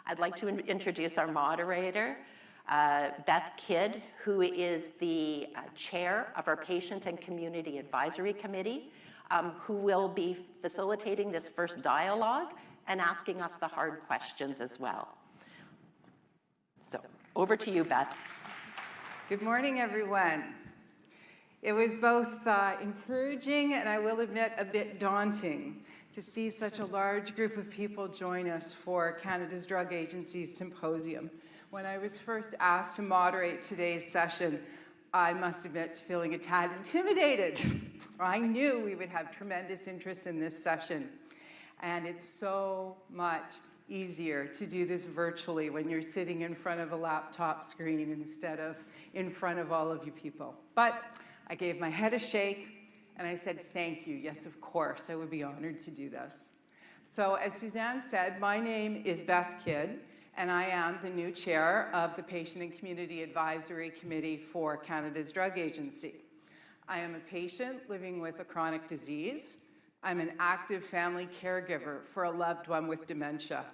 I'd like to introduce our moderator, Beth Kidd, who is the chair of our Patient and Community Advisory Committee, who will be facilitating this first dialogue and asking us the hard questions as well. So over to you, Beth. Good morning, everyone. It was both encouraging and, I will admit, a bit daunting to see such a large group of people join us for Canada's Drug Agency's Symposium. When I was first asked to moderate today's session, I must admit to feeling a tad intimidated. I knew we would have tremendous interest in this session, and it's so much easier to do this virtually when you're sitting in front of a laptop screen instead of in front of all of you people. But I gave my head a shake and I said, thank you. Yes, of course, I would be honored to do this. So as Suzanne said, my name is Beth Kidd, and I am the new chair of the Patient and Community Advisory Committee for Canada's Drug Agency. I am a patient living with a chronic disease. I'm an active family caregiver for a loved one with dementia.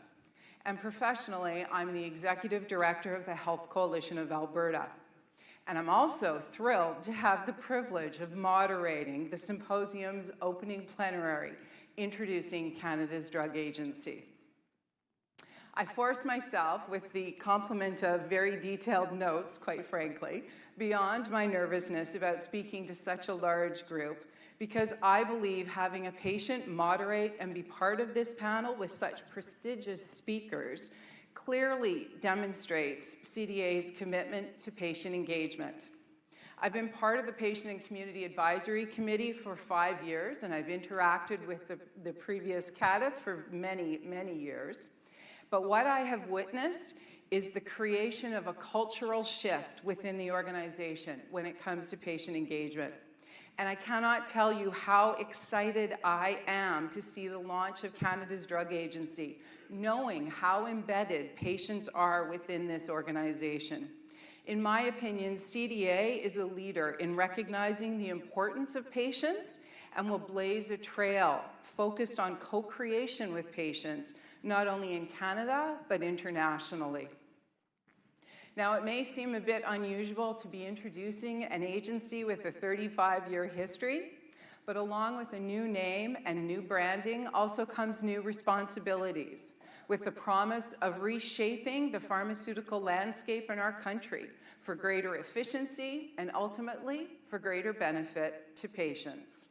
And professionally, I'm the executive director of the Health Coalition of Alberta. And I'm also thrilled to have the privilege of moderating the symposium's opening plenary, introducing Canada's Drug Agency. I forced myself, with the complement of very detailed notes, quite frankly, beyond my nervousness about speaking to such a large group, because I believe having a patient moderate and be part of this panel with such prestigious speakers clearly demonstrates CDA's commitment to patient engagement. I've been part of the Patient and Community Advisory Committee for 5 years, and I've interacted with the previous CADIT for many, many years. But what I have witnessed is the creation of a cultural shift within the organization when it comes to patient engagement. And I cannot tell you how excited I am to see the launch of Canada's Drug Agency, knowing how embedded patients are within this organization. In my opinion, CDA is a leader in recognizing the importance of patients and will blaze a trail focused on co-creation with patients, not only in Canada, but internationally. Now, it may seem a bit unusual to be introducing an agency with a 35-year history, but along with a new name and new branding also comes new responsibilities, with the promise of reshaping the pharmaceutical landscape in our country for greater efficiency and ultimately for greater benefit to patients.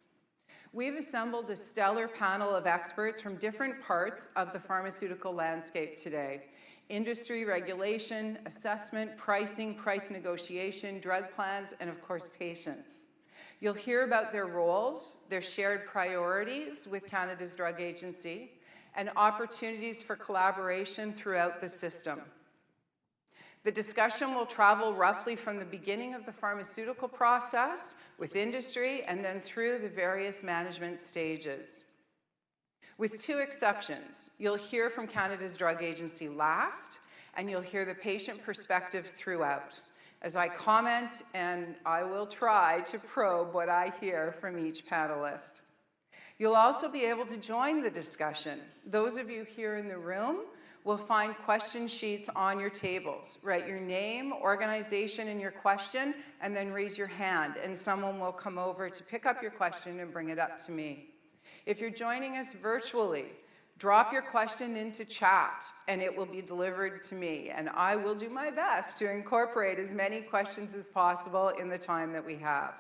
We've assembled a stellar panel of experts from different parts of the pharmaceutical landscape today: industry, regulation, assessment, pricing, price negotiation, drug plans, and of course, patients. You'll hear about their roles, their shared priorities with Canada's Drug Agency, and opportunities for collaboration throughout the system. The discussion will travel roughly from the beginning of the pharmaceutical process with industry and then through the various management stages. With two exceptions, you'll hear from Canada's Drug Agency last, and you'll hear the patient perspective throughout, as I comment and I will try to probe what I hear from each panelist. You'll also be able to join the discussion. Those of you here in the room will find question sheets on your tables. Write your name, organization, and your question, and then raise your hand, and someone will come over to pick up your question and bring it up to me. If you're joining us virtually, drop your question into chat, and it will be delivered to me, and I will do my best to incorporate as many questions as possible in the time that we have.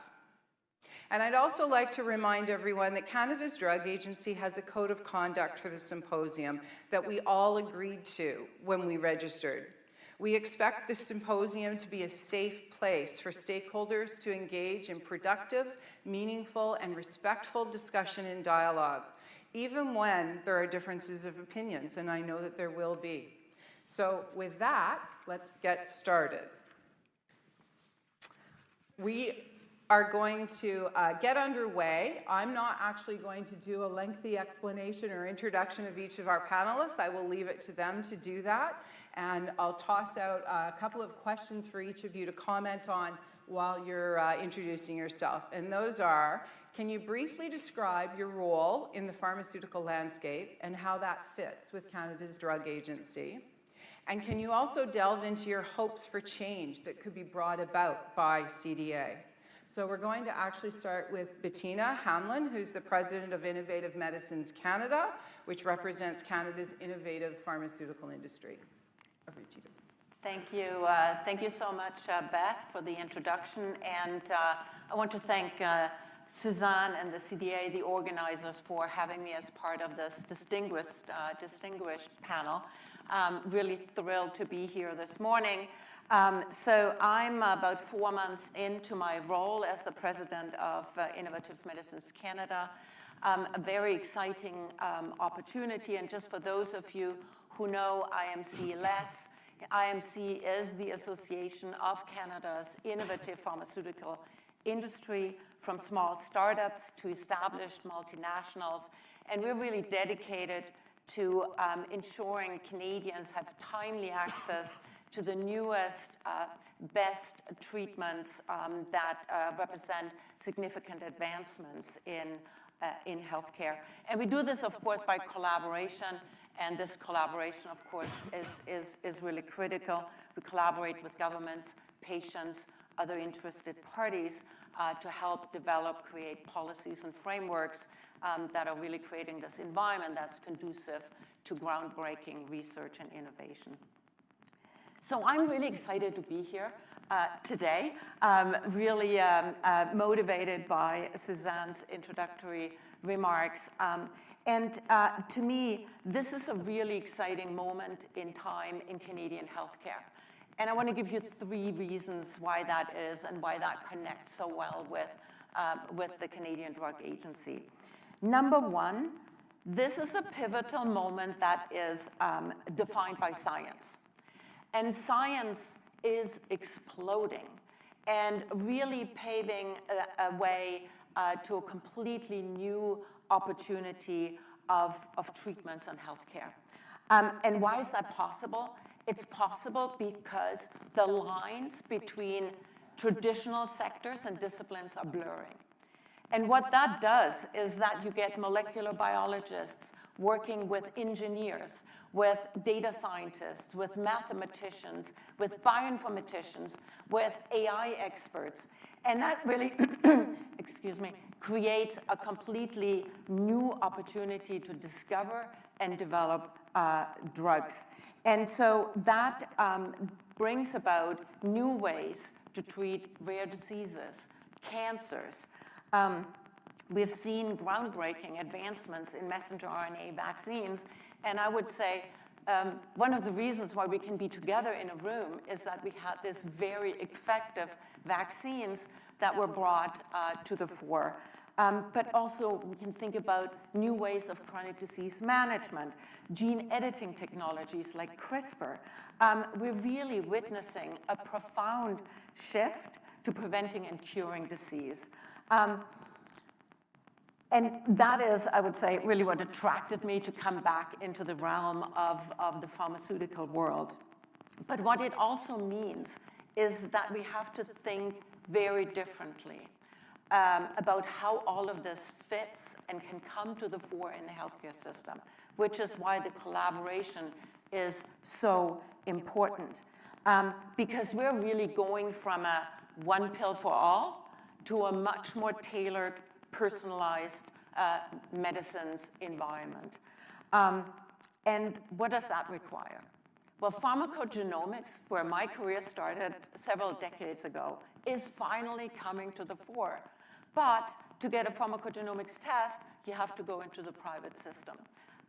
And I'd also like to remind everyone that Canada's Drug Agency has a code of conduct for the symposium that we all agreed to when we registered. We expect the symposium to be a safe place for stakeholders to engage in productive, meaningful, and respectful discussion and dialogue, even when there are differences of opinions, and I know that there will be. So with that, let's get started. We are going to get underway. I'm not actually going to do a lengthy explanation or introduction of each of our panelists. I will leave it to them to do that. And I'll toss out a couple of questions for each of you to comment on while you're introducing yourself. And those are, can you briefly describe your role in the pharmaceutical landscape and how that fits with Canada's Drug Agency? And can you also delve into your hopes for change that could be brought about by CDA? So we're going to actually start with Bettina Hamelin, who's the president of Innovative Medicines Canada, which represents Canada's innovative pharmaceutical industry. Over to you. Thank you. Thank you so much, Beth, for the introduction. And I want to thank Suzanne and the CDA, the organizers, for having me as part of this distinguished panel. Really thrilled to be here this morning. So I'm about 4 months into my role as the president of Innovative Medicines Canada. A very exciting opportunity. And just for those of you who know IMC less, IMC is the Association of Canada's innovative pharmaceutical industry, from small startups to established multinationals. And we're really dedicated to ensuring Canadians have timely access to the newest, best treatments that represent significant advancements in healthcare. And we do this, of course, by collaboration. And this collaboration, of course, is really critical. We collaborate with governments, patients, other interested parties to help develop, create policies and frameworks that are really creating this environment that's conducive to groundbreaking research and innovation. So I'm really excited to be here today, really motivated by Suzanne's introductory remarks. And to me, this is a really exciting moment in time in Canadian healthcare. And I want to give you 3 reasons why that is and why that connects so well with the Canadian Drug Agency. Number 1, this is a pivotal moment that is defined by science. And science is exploding and really paving a way to a completely new opportunity of treatments and healthcare. And why is that possible? It's possible because the lines between traditional sectors and disciplines are blurring. And what that does is that you get molecular biologists working with engineers, with data scientists, with mathematicians, with bioinformaticians, with AI experts. And that really, excuse me, creates a completely new opportunity to discover and develop drugs. And so that brings about new ways to treat rare diseases, cancers. We've seen groundbreaking advancements in messenger RNA vaccines. And I would say one of the reasons why we can be together in a room is that we had these very effective vaccines that were brought to the fore. But also we can think about new ways of chronic disease management, gene editing technologies like CRISPR. We're really witnessing a profound shift to preventing and curing disease. And that is, I would say, really what attracted me to come back into the realm of the pharmaceutical world. But what it also means is that we have to think very differently about how all of this fits and can come to the fore in the healthcare system, which is why the collaboration is so important. Because we're really going from a one pill for all to a much more tailored, personalized medicines environment. And what does that require? Well, pharmacogenomics, where my career started several decades ago, is finally coming to the fore. But to get a pharmacogenomics test, you have to go into the private system.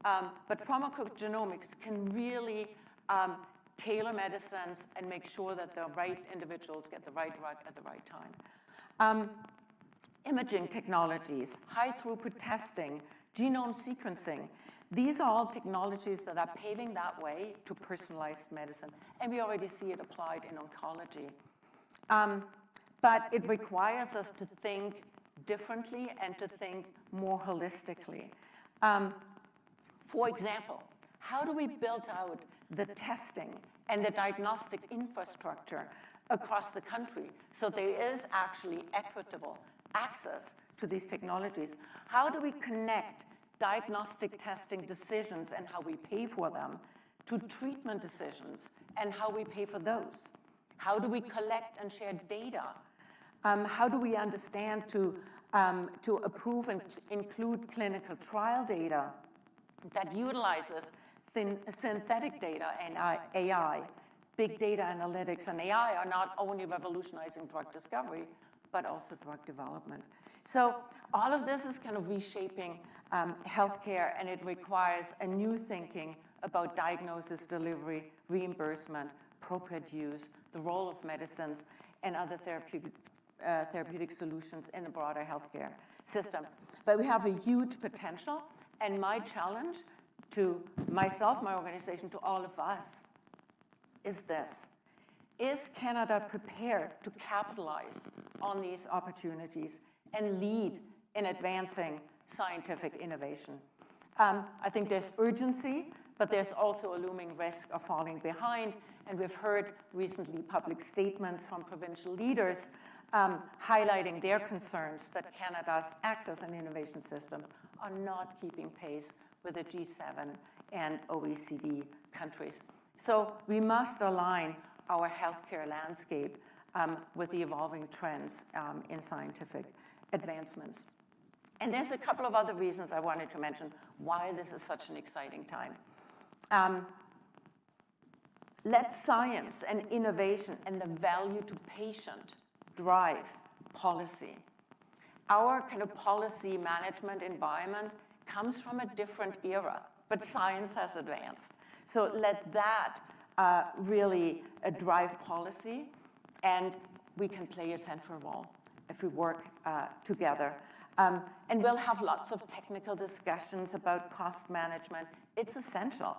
But pharmacogenomics can really tailor medicines and make sure that the right individuals get the right drug at the right time. Imaging technologies, high-throughput testing, genome sequencing, these are all technologies that are paving that way to personalized medicine. And we already see it applied in oncology. But it requires us to think differently and to think more holistically. For example, how do we build out the testing and the diagnostic infrastructure across the country so there is actually equitable access to these technologies? How do we connect diagnostic testing decisions and how we pay for them to treatment decisions and how we pay for those. How do we collect and share data? How do we understand to approve and include clinical trial data that utilizes synthetic data and AI? Big data analytics and AI are not only revolutionizing drug discovery, but also drug development. So all of this is kind of reshaping healthcare, and it requires a new thinking about diagnosis, delivery, reimbursement, appropriate use, the role of medicines, and other therapeutic solutions in the broader healthcare system. But we have a huge potential, and my challenge to myself, my organization, to all of us is this. Is Canada prepared to capitalize on these opportunities and lead in advancing scientific innovation? I think there's urgency, but there's also a looming risk of falling behind. And we've heard recently public statements from provincial leaders highlighting their concerns that Canada's access and innovation system are not keeping pace with the G7 and OECD countries. So we must align our healthcare landscape with the evolving trends in scientific advancements. And there's a couple of other reasons I wanted to mention why this is such an exciting time. Let science and innovation and the value to patient drive policy. Our kind of policy management environment comes from a different era, but science has advanced. So let that really drive policy, and we can play a central role if we work together. And we'll have lots of technical discussions about cost management. It's essential.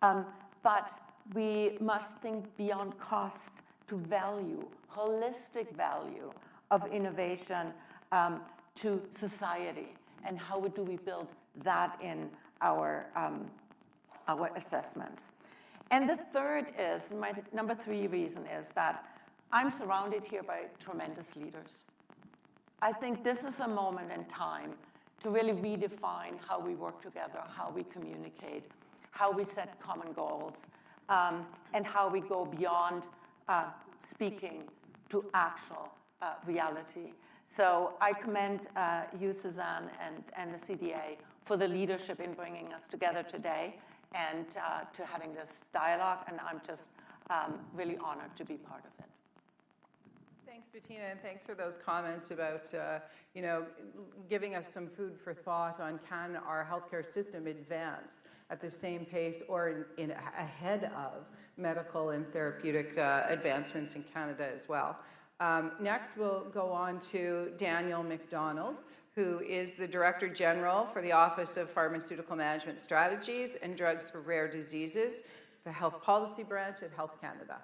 But we must think beyond cost to value, holistic value of innovation to society, and how do we build that in our assessments. And the third is, my number 3 reason is that I'm surrounded here by tremendous leaders. I think this is a moment in time to really redefine how we work together, how we communicate, how we set common goals, and how we go beyond speaking to actual reality. So I commend you, Suzanne, and the CDA for the leadership in bringing us together today and to having this dialogue, and I'm just really honored to be part of it. Thanks, Bettina, and thanks for those comments about, giving us some food for thought on can our healthcare system advance at the same pace or ahead of medical and therapeutic advancements in Canada as well. Next, we'll go on to Daniel McDonald, who is the Director General for the Office of Pharmaceutical Management Strategies and Drugs for Rare Diseases, the Health Policy Branch at Health Canada.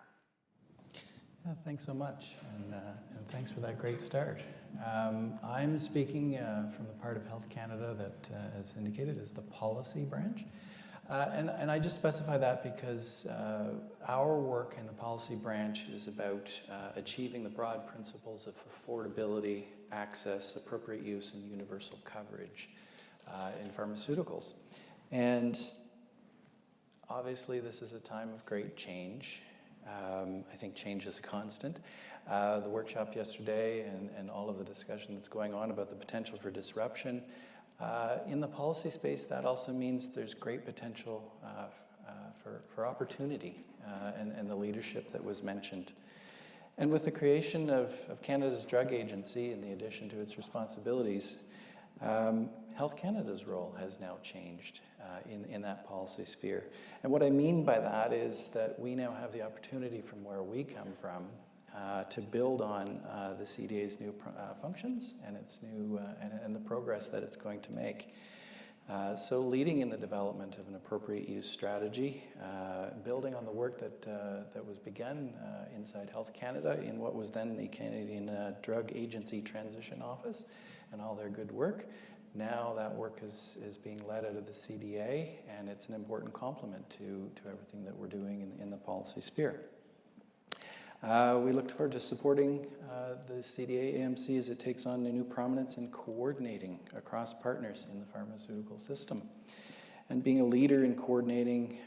Yeah, thanks so much, and thanks for that great start. I'm speaking from the part of Health Canada that, as indicated, is the policy branch. And I just specify that because our work in the policy branch is about achieving the broad principles of affordability, access, appropriate use, and universal coverage in pharmaceuticals. And obviously, this is a time of great change. I think change is constant. The workshop yesterday and all of the discussion that's going on about the potential for disruption. In the policy space, that also means there's great potential for opportunity and the leadership that was mentioned. And with the creation of Canada's Drug Agency, in the addition to its responsibilities, Health Canada's role has now changed in that policy sphere. And what I mean by that is that we now have the opportunity from where we come from to build on the CDA's new functions and its new and the progress that it's going to make. So leading in the development of an appropriate use strategy, building on the work that was begun inside Health Canada in what was then the Canadian Drug Agency Transition Office and all their good work. Now that work is being led out of the CDA, and it's an important complement to everything that we're doing in the policy sphere. We look forward to supporting the CDA AMC as it takes on a new prominence in coordinating across partners in the pharmaceutical system. and being a leader in coordinating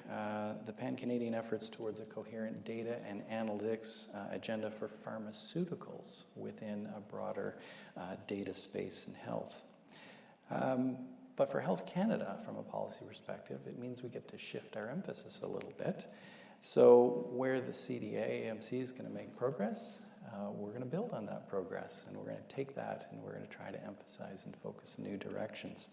the pan-Canadian efforts towards a coherent data and analytics agenda for pharmaceuticals within a broader data space in health. But for Health Canada, from a policy perspective, it means we get to shift our emphasis a little bit. So where the CDA-AMC is going to make progress, we're going to build on that progress, and we're going to take that and we're going to try to emphasize and focus new directions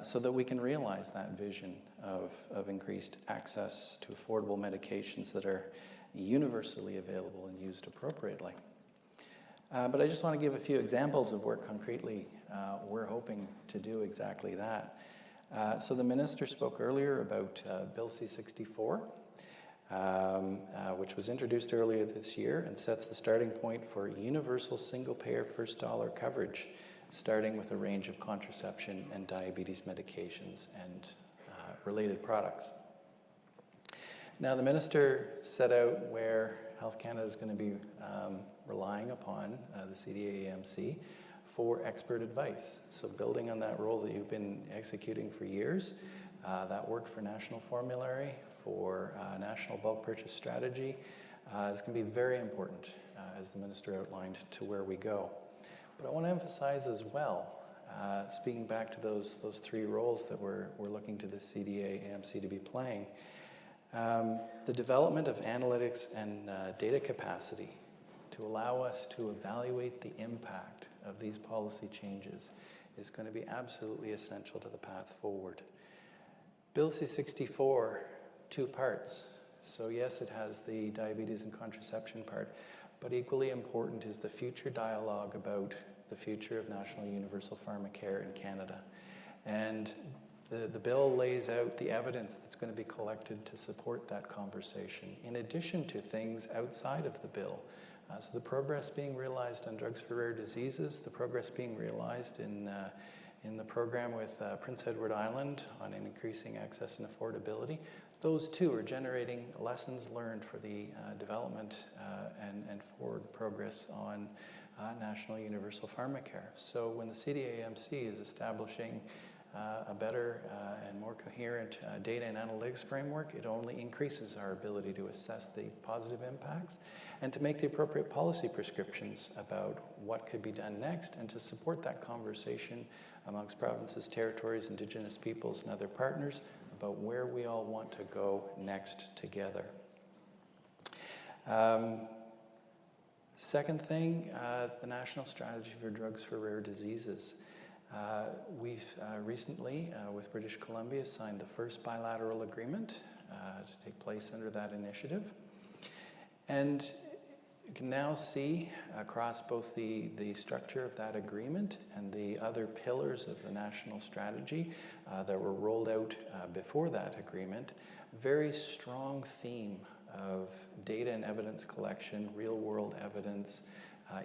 so that we can realize that vision of increased access to affordable medications that are universally available and used appropriately. But I just want to give a few examples of where concretely we're hoping to do exactly that. So the minister spoke earlier about Bill C-64, which was introduced earlier this year and sets the starting point for universal single-payer first dollar coverage, starting with a range of contraception and diabetes medications and related products. Now, the minister set out where Health Canada is going to be relying upon the CDA-AMC for expert advice. So building on that role that you've been executing for years, that work for national formulary, for national bulk purchase strategy is going to be very important, as the minister outlined, to where we go. But I want to emphasize as well, speaking back to those three roles that we're looking to the CDA-AMC to be playing, the development of analytics and data capacity to allow us to evaluate the impact of these policy changes is going to be absolutely essential to the path forward. Bill C-64, 2 parts. So yes, it has the diabetes and contraception part, but equally important is the future dialogue about the future of national universal pharmacare in Canada. And the bill lays out the evidence that's going to be collected to support that conversation, in addition to things outside of the bill. So the progress being realized on drugs for rare diseases, the progress being realized in the program with Prince Edward Island on increasing access and affordability, those two are generating lessons learned for the development and forward progress on national universal pharmacare. So when the CDA-AMC is establishing a better and more coherent data and analytics framework, it only increases our ability to assess the positive impacts and to make the appropriate policy prescriptions about what could be done next, and to support that conversation amongst provinces, territories, Indigenous peoples, and other partners about where we all want to go next together. Second thing, the National Strategy for Drugs for Rare Diseases. We've recently, with British Columbia, signed the first bilateral agreement to take place under that initiative. And you can now see across both the structure of that agreement and the other pillars of the national strategy that were rolled out before that agreement, very strong theme of data and evidence collection, real-world evidence,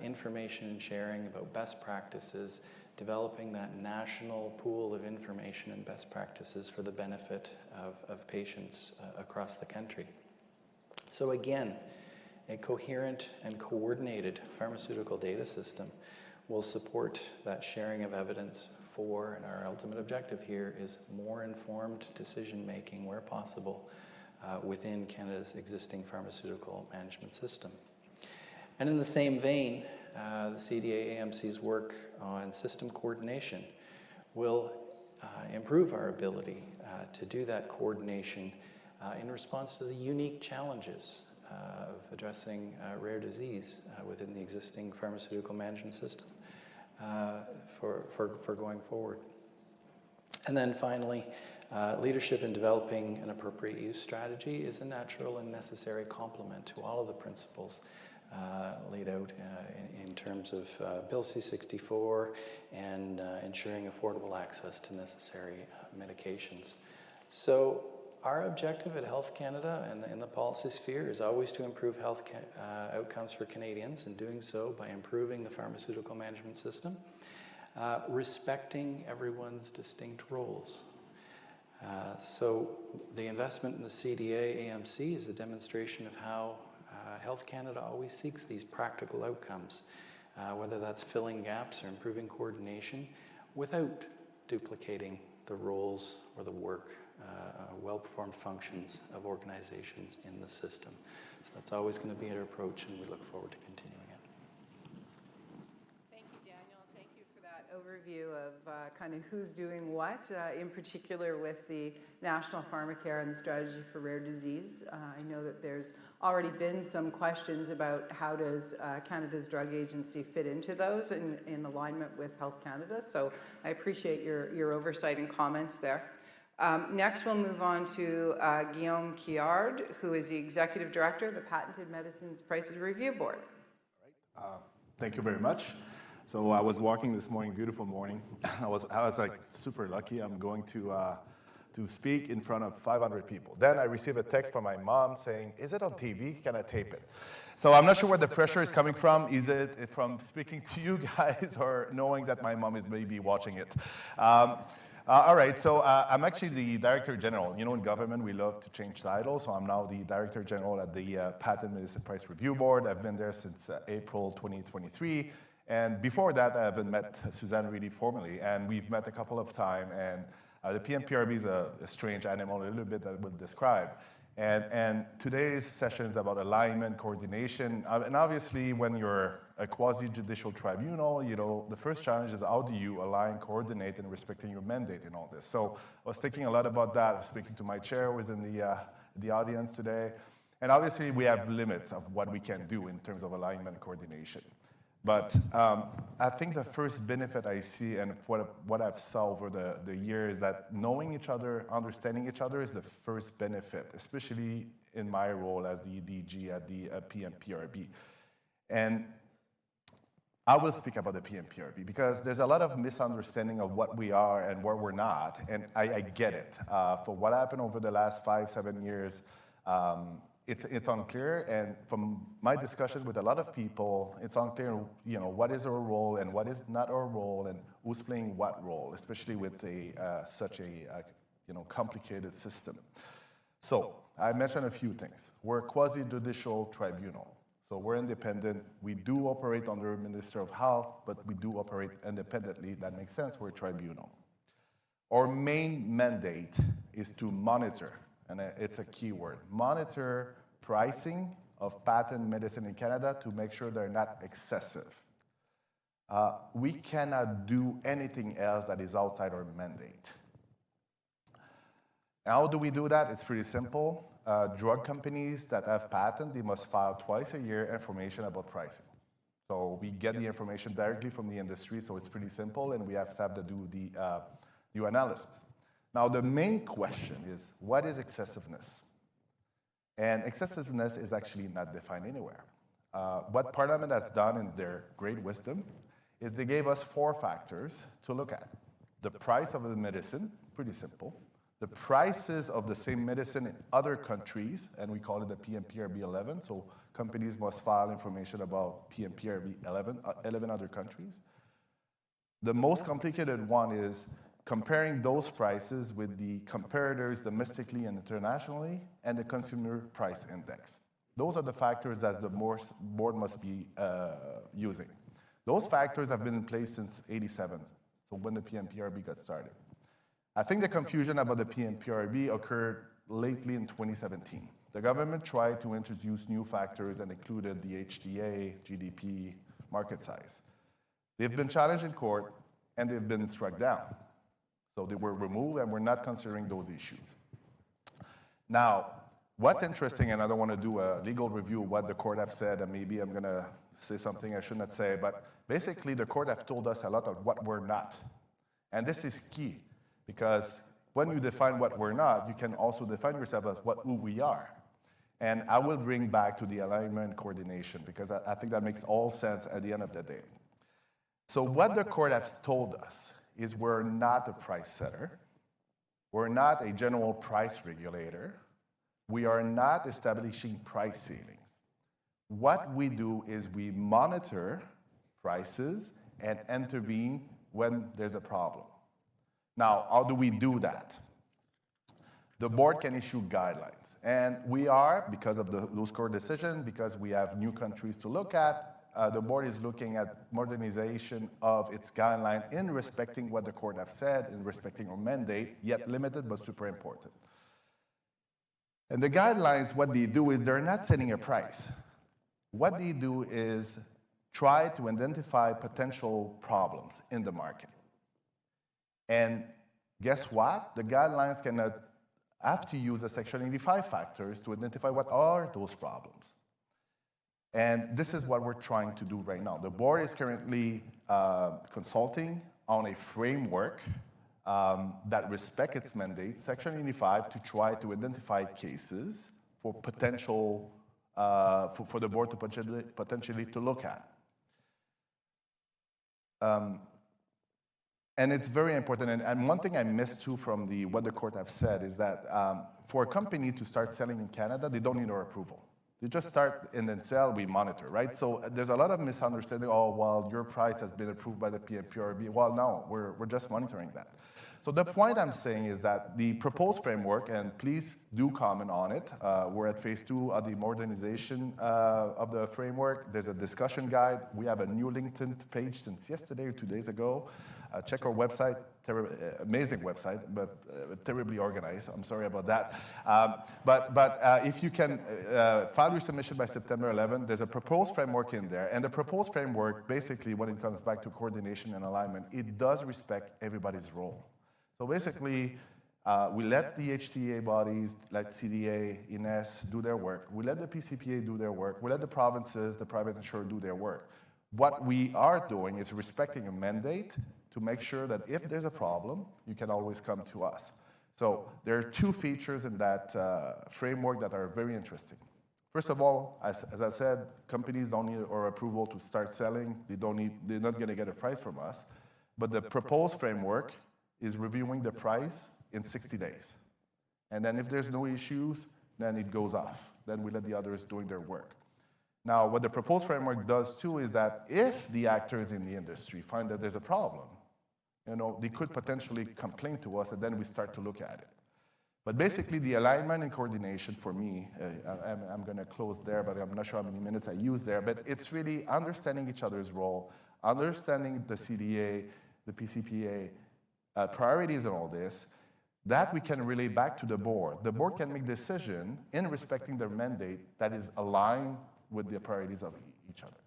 information and sharing about best practices, developing that national pool of information and best practices for the benefit of patients across the country. So again, a coherent and coordinated pharmaceutical data system will support that sharing of evidence for, and our ultimate objective here is more informed decision-making where possible within Canada's existing pharmaceutical management system. And in the same vein, the CDA-AMC's work on system coordination will improve our ability to do that coordination in response to the unique challenges of addressing rare disease within the existing pharmaceutical management system for going forward. And then finally, leadership in developing an appropriate use strategy is a natural and necessary complement to all of the principles laid out in terms of Bill C-64 and ensuring affordable access to necessary medications. So our objective at Health Canada and in the policy sphere is always to improve health outcomes for Canadians, and doing so by improving the pharmaceutical management system, respecting everyone's distinct roles. So the investment in the CDA-AMC is a demonstration of how Health Canada always seeks these practical outcomes, whether that's filling gaps or improving coordination without duplicating the roles or the work, well-performed functions of organizations in the system. So that's always going to be our approach, and we look forward to continuing it. Thank you, Daniel. Thank you for that overview of kind of who's doing what, in particular with the National Pharmacare and the Strategy for Rare Disease. I know that there's already been some questions about how does Canada's Drug Agency fit into those in alignment with Health Canada. So I appreciate your oversight and comments there. Next, we'll move on to Guillaume Couillard, who is the Executive Director of the Patented Medicines Prices Review Board. Thank you very much. So I was walking this morning, beautiful morning. I was like super lucky. I'm going to speak in front of 500 people. Then I received a text from my mom saying, "Is it on TV? Can I tape it?" So I'm not sure where the pressure is coming from. Is it from speaking to you guys or knowing that my mom is maybe watching it? All right, so I'm actually the Director General. You know, in government, we love to change titles, so I'm now the Director General at the Patent Medicine Price Review Board. I've been there since April 2023, and before that, I haven't met Suzanne really formally, and we've met a couple of times, and the PMPRB is a strange animal, a little bit that I will describe. And today's session is about alignment, coordination, and obviously when you're a quasi-judicial tribunal, you know, the first challenge is how do you align, coordinate, and respecting your mandate in all this. So I was thinking a lot about that. I was speaking to my chair who was in the audience today. And obviously we have limits of what we can do in terms of alignment and coordination. But I think the first benefit I see and what I've saw over the years is that knowing each other, understanding each other is the first benefit, especially in my role as the DG at the PMPRB. And I will speak about the PMPRB because there's a lot of misunderstanding of what we are and where we're not, and I get it. For what happened over the last 5-7 years, it's unclear, and from my discussion with a lot of people, it's unclear, you know, what is our role and what is not our role, and who's playing what role, especially with such a complicated system. So I mentioned a few things. We're a quasi-judicial tribunal, so we're independent. We do operate under Minister of Health, but we do operate independently. That makes sense. We're a tribunal. Our main mandate is to monitor. And it's a key word. Monitor pricing of patent medicine in Canada to make sure they're not excessive. We cannot do anything else that is outside our mandate. How do we do that? It's pretty simple. Drug companies that have patent, they must file twice a year information about pricing. So we get the information directly from the industry, so it's pretty simple, and we have staff that do the new analysis. Now, the main question is, what is excessiveness? And excessiveness is actually not defined anywhere. What Parliament has done in their great wisdom is they gave us 4 factors to look at. The price of the medicine, pretty simple. The prices of the same medicine in other countries, and we call it the PMPRB 11, so companies must file information about PMPRB 11 other countries. The most complicated one is comparing those prices with the comparators domestically and internationally, and the consumer price index. Those are the factors that the board must be using. Those factors have been in place since '87, so when the PMPRB got started. I think the confusion about the PMPRB occurred lately in 2017. The government tried to introduce new factors and included the HTA, GDP, market size. They've been challenged in court, and they've been struck down. So they were removed, and we're not considering those issues. Now, what's interesting, and I don't want to do a legal review of what the court have said, and maybe I'm going to say something I should not say, but basically the court have told us a lot of what we're not. And this is key, because when you define what we're not, you can also define yourself as who we are. And I will bring back to the alignment coordination, because I think that makes all sense at the end of the day. So what the court has told us is we're not a price setter. We're not a general price regulator. We are not establishing price ceilings. What we do is we monitor prices and intervene when there's a problem. Now, how do we do that? The board can issue guidelines. And we are, because of those court decisions, because we have new countries to look at, the board is looking at modernization of its guideline in respecting what the court have said, in respecting our mandate, yet limited but super important. And the guidelines, what they do is they're not setting a price. What they do is try to identify potential problems in the market. And guess what? The guidelines cannot have to use the Section 85 factors to identify what are those problems. And this is what we're trying to do right now. The board is currently consulting on a framework that respects its mandate, Section 85, to try to identify cases for potential, for the board to potentially to look at. And it's very important, and one thing I missed too from what the court have said is that for a company to start selling in Canada, they don't need our approval. They just start and then sell, we monitor, right? So there's a lot of misunderstanding, oh, well, your price has been approved by the PMPRB. Well, no, we're just monitoring that. So the point I'm saying is that the proposed framework, and please do comment on it, we're at phase 2 of the modernization of the framework. There's a discussion guide. We have a new LinkedIn page since yesterday or 2 days ago. Check our website, amazing website, but terribly organized. I'm sorry about that. But if you can file your submission by September 11, there's a proposed framework in there. And the proposed framework, basically, when it comes back to coordination and alignment, it does respect everybody's role. So basically, we let the HTA bodies, like CDA, INES, do their work. We let the PCPA do their work. We let the provinces, the private insurer, do their work. What we are doing is respecting a mandate to make sure that if there's a problem, you can always come to us. So there are 2 features in that framework that are very interesting. First of all, as I said, companies don't need our approval to start selling. They're not going to get a price from us. But the proposed framework is reviewing the price in 60 days. And then if there's no issues, then it goes off. Then we let the others doing their work. Now, what the proposed framework does too is that if the actors in the industry find that there's a problem, they could potentially complain to us, and then we start to look at it. But basically, the alignment and coordination for me, I'm going to close there, but I'm not sure how many minutes I use there, but it's really understanding each other's role, understanding the CDA, the PCPA, priorities and all this, that we can relay back to the board. The board can make decision in respecting their mandate that is aligned with the priorities of each other.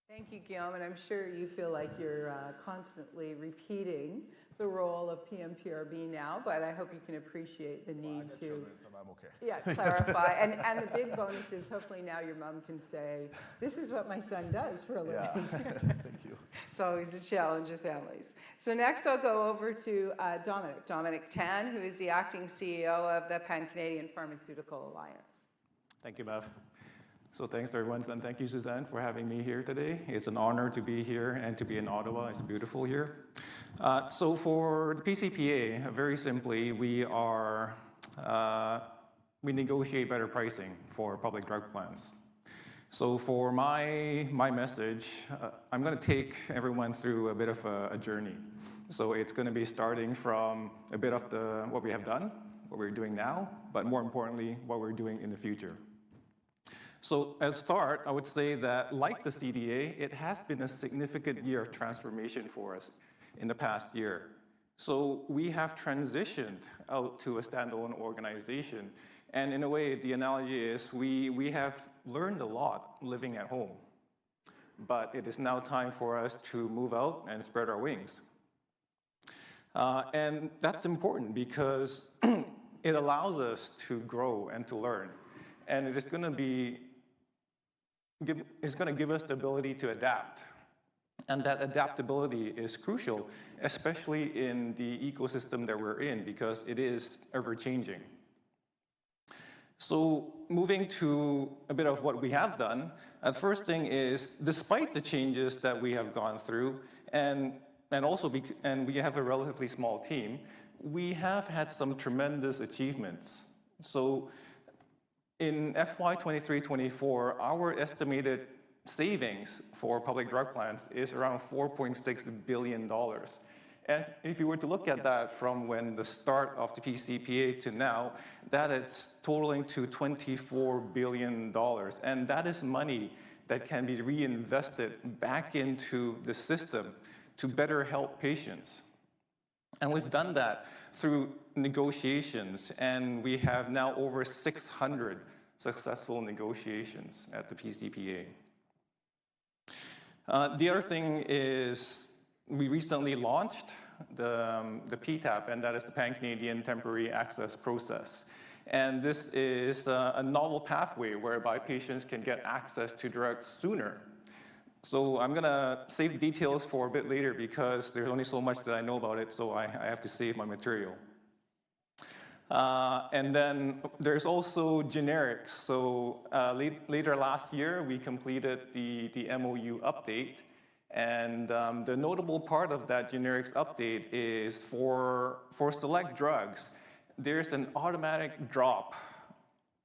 Thank you, Guillaume, and I'm sure you feel like you're constantly repeating the role of PMPRB now, but I hope you can appreciate the need to children, so I'm okay. Yeah, clarify. And the big bonus is hopefully now your mom can say, this is what my son does for a living. Yeah. Thank you. It's always a challenge with families. So next I'll go over to Dominic Tan, who is the acting CEO of the Pan-Canadian Pharmaceutical Alliance. Thank you, Bev. So thanks to everyone, and thank you, Suzanne, for having me here today. It's an honor to be here and to be in Ottawa. It's beautiful here. So for the PCPA, very simply, we negotiate better pricing for public drug plans. So for my message, I'm going to take everyone through a bit of a journey. So it's going to be starting from a bit of what we have done, what we're doing now, but more importantly, what we're doing in the future. So as a start, I would say that like the CDA, it has been a significant year of transformation for us in the past year. So we have transitioned out to a standalone organization. And in a way, the analogy is we have learned a lot living at home. But it is now time for us to move out and spread our wings. And that's important because it allows us to grow and to learn. And it is going to give us the ability to adapt. And that adaptability is crucial, especially in the ecosystem that we're in, because it is ever-changing. So moving to a bit of what we have done, the first thing is, despite the changes that we have gone through, and we have a relatively small team, we have had some tremendous achievements. So in FY 23-24, our estimated savings for public drug plans is around $4.6 billion. And if you were to look at that from when the start of the PCPA to now, that is totaling to $24 billion. And that is money that can be reinvested back into the system to better help patients. And we've done that through negotiations, and we have now over 600 successful negotiations at the PCPA. The other thing is we recently launched the PTAP, and that is the Pan-Canadian Temporary Access Process. And this is a novel pathway whereby patients can get access to drugs sooner. So I'm going to save the details for a bit later because there's only so much that I know about it, so I have to save my material. And then there's also generics. So later last year, we completed the MOU update. And the notable part of that generics update is for select drugs, there's an automatic drop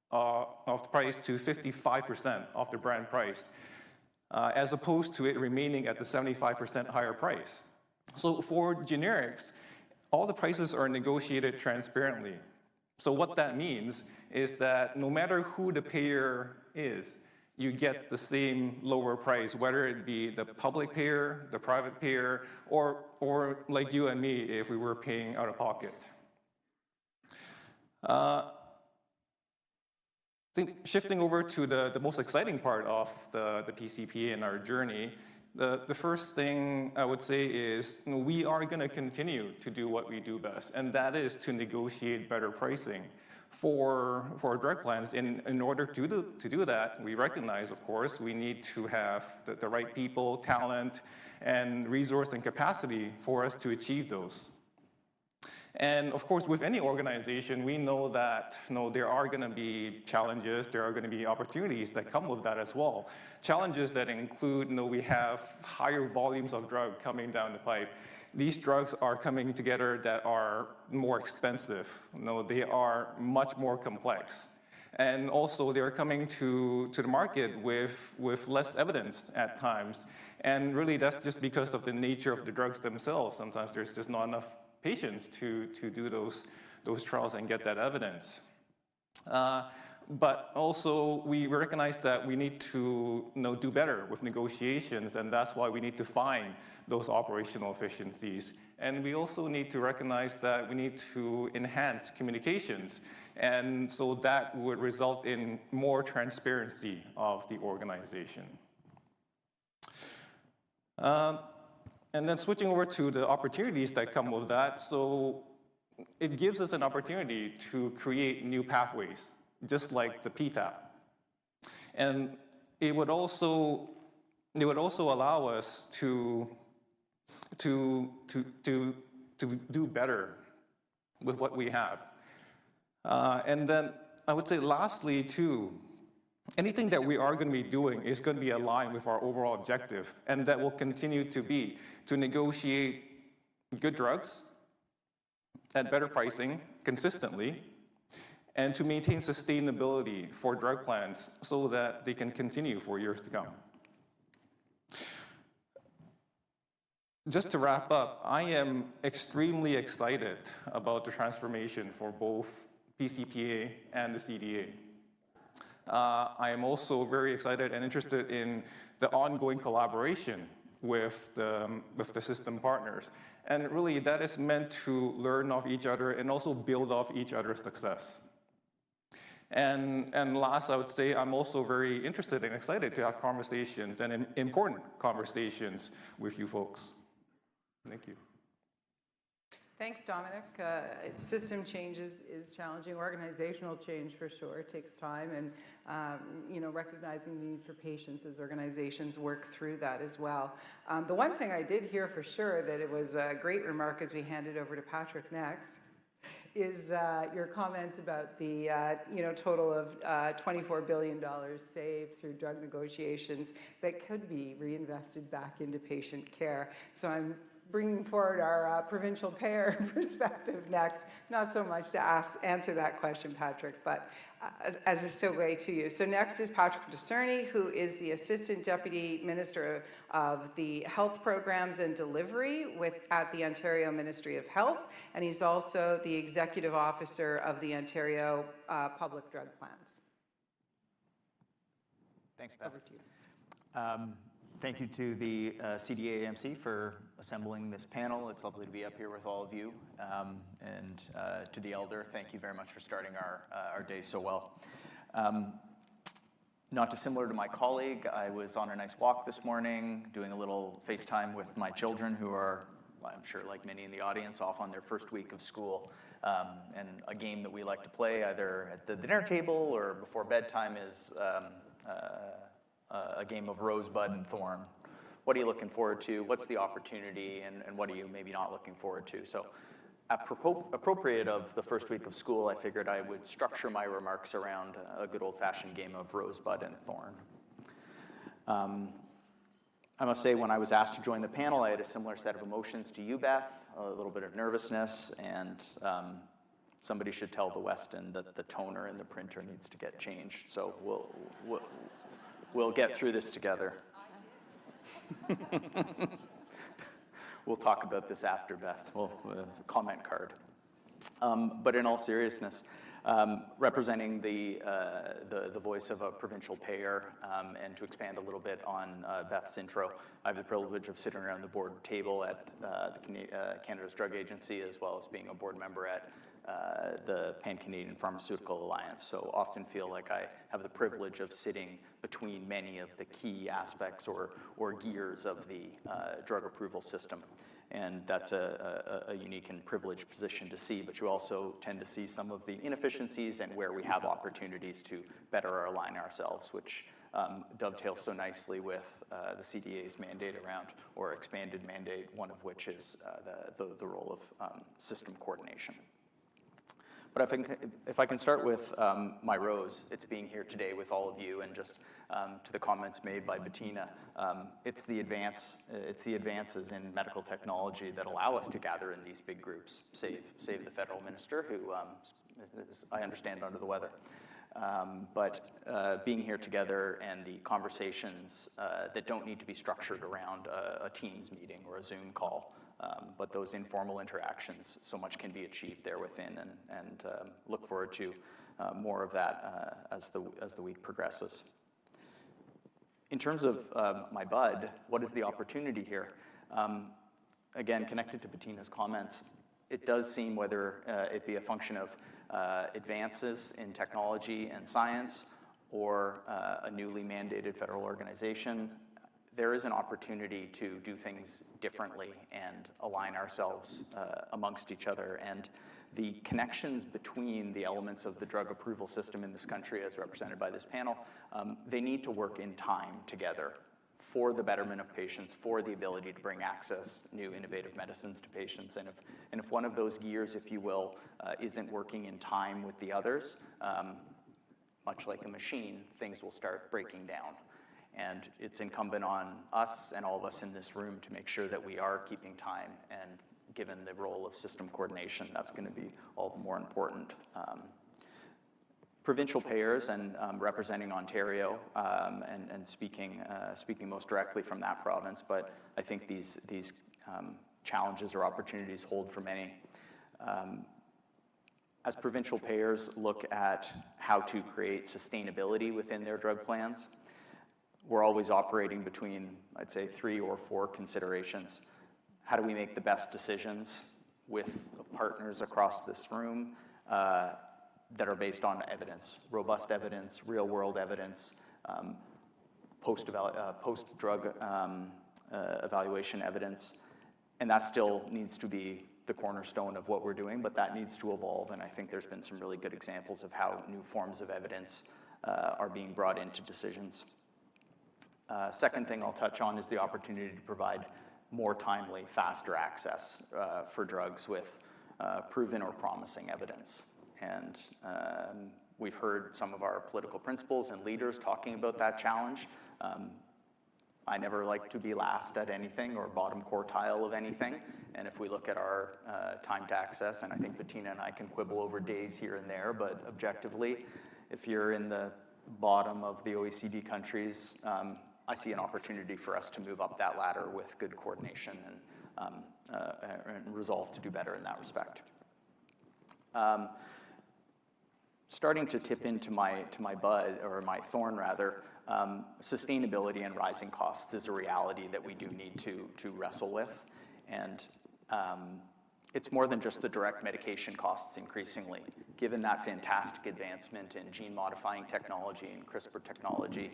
of the price to 55% of the brand price, as opposed to it remaining at the 75% higher price. So for generics, all the prices are negotiated transparently. So what that means is that no matter who the payer is, you get the same lower price, whether it be the public payer, the private payer, or like you and me if we were paying out of pocket. I think shifting over to the most exciting part of the PCPA and our journey, the first thing I would say is we are going to continue to do what we do best, and that is to negotiate better pricing for drug plans. In order to do that, we recognize, of course, we need to have the right people, talent, and resource and capacity for us to achieve those. And of course, with any organization, we know that there are going to be challenges, there are going to be opportunities that come with that as well. Challenges that include, we have higher volumes of drug coming down the pipe. These drugs are coming together that are more expensive. They are much more complex. And also, they're coming to the market with less evidence at times. And really, that's just because of the nature of the drugs themselves. Sometimes there's just not enough patients to do those trials and get that evidence. But also, we recognize that we need to do better with negotiations, and that's why we need to find those operational efficiencies. And we also need to recognize that we need to enhance communications, and so that would result in more transparency of the organization. And then switching over to the opportunities that come with that, so it gives us an opportunity to create new pathways, just like the PTAP. And it would also allow us to do better with what we have. And then I would say lastly too, anything that we are going to be doing is going to be aligned with our overall objective, and that will continue to be to negotiate good drugs at better pricing consistently, and to maintain sustainability for drug plans so that they can continue for years to come. Just to wrap up, I am extremely excited about the transformation for both PCPA and the CDA. I am also very excited and interested in the ongoing collaboration with the system partners. And really, that is meant to learn off each other and also build off each other's success. And last, I would say I'm also very interested and excited to have conversations and important conversations with you folks. Thank you. Thanks, Dominic. System change is challenging. Organizational change, for sure, takes time, and recognizing the need for patients as organizations work through that as well. The one thing I did hear for sure that it was a great remark as we handed over to Patrick next is your comments about the total of $24 billion saved through drug negotiations that could be reinvested back into patient care. So I'm bringing forward our provincial payer perspective next, not so much to answer that question, Patrick, but as a segue to you. So next is Patrick Dicerni, who is the Assistant Deputy Minister of the Health Programs and Delivery at the Ontario Ministry of Health, and he's also the Executive Officer of the Ontario Public Drug Plans. Thanks, Beth. Over to you. Thank you to the CDA-AMC for assembling this panel. It's lovely to be up here with all of you. And to the Elder, thank you very much for starting our day so well. Not dissimilar to my colleague, I was on a nice walk this morning, doing a little FaceTime with my children who are, I'm sure like many in the audience, off on their first week of school. And a game that we like to play either at the dinner table or before bedtime is a game of rosebud and thorn. What are you looking forward to? What's the opportunity? And what are you maybe not looking forward to? So appropriate of the first week of school, I figured I would structure my remarks around a good old-fashioned game of rosebud and thorn. I must say, when I was asked to join the panel, I had a similar set of emotions to you, Beth, a little bit of nervousness, and somebody should tell the Weston that the toner in the printer needs to get changed. So we'll get through this together. We'll talk about this after, Beth. We'll comment card. But in all seriousness, representing the voice of a provincial payer, and to expand a little bit on Beth's intro, I have the privilege of sitting around the board table at Canada's Drug Agency, as well as being a board member at the Pan-Canadian Pharmaceutical Alliance. So often feel like I have the privilege of sitting between many of the key aspects or gears of the drug approval system. And that's a unique and privileged position to see, but you also tend to see some of the inefficiencies and where we have opportunities to better align ourselves, which dovetails so nicely with the CDA's mandate around, or expanded mandate, one of which is the role of system coordination. But if I can start with my rose, it's being here today with all of you, and just to the comments made by Bettina, it's the advances in medical technology that allow us to gather in these big groups, save the federal minister, who is, I understand, under the weather. But being here together and the conversations that don't need to be structured around a Teams meeting or a Zoom call, but those informal interactions, so much can be achieved there within, and look forward to more of that as the week progresses. In terms of my bud, what is the opportunity here? Again, connected to Bettina's comments, it does seem, whether it be a function of advances in technology and science, or a newly mandated federal organization, there is an opportunity to do things differently and align ourselves amongst each other. And the connections between the elements of the drug approval system in this country, as represented by this panel, they need to work in time together for the betterment of patients, for the ability to bring access, new innovative medicines to patients. And if one of those gears, if you will, isn't working in time with the others, much like a machine, things will start breaking down. And it's incumbent on us and all of us in this room to make sure that we are keeping time, and given the role of system coordination, that's going to be all the more important. Provincial payers, and representing Ontario, and speaking most directly from that province, but I think these challenges or opportunities hold for many. As provincial payers look at how to create sustainability within their drug plans, we're always operating between, I'd say, 3 or 4 considerations. How do we make the best decisions with partners across this room that are based on evidence, robust evidence, real-world evidence, post-drug evaluation evidence, and that still needs to be the cornerstone of what we're doing, but that needs to evolve, and I think there's been some really good examples of how new forms of evidence are being brought into decisions. Second thing I'll touch on is the opportunity to provide more timely, faster access for drugs with proven or promising evidence. And we've heard some of our political principals and leaders talking about that challenge. I never like to be last at anything or bottom quartile of anything. And if we look at our time to access, and I think Bettina and I can quibble over days here and there, but objectively, if you're in the bottom of the OECD countries, I see an opportunity for us to move up that ladder with good coordination and resolve to do better in that respect. starting to tip into my bud, or my thorn rather. Sustainability and rising costs is a reality that we do need to wrestle with, and it's more than just the direct medication costs increasingly. Given that fantastic advancement in gene-modifying technology and CRISPR technology,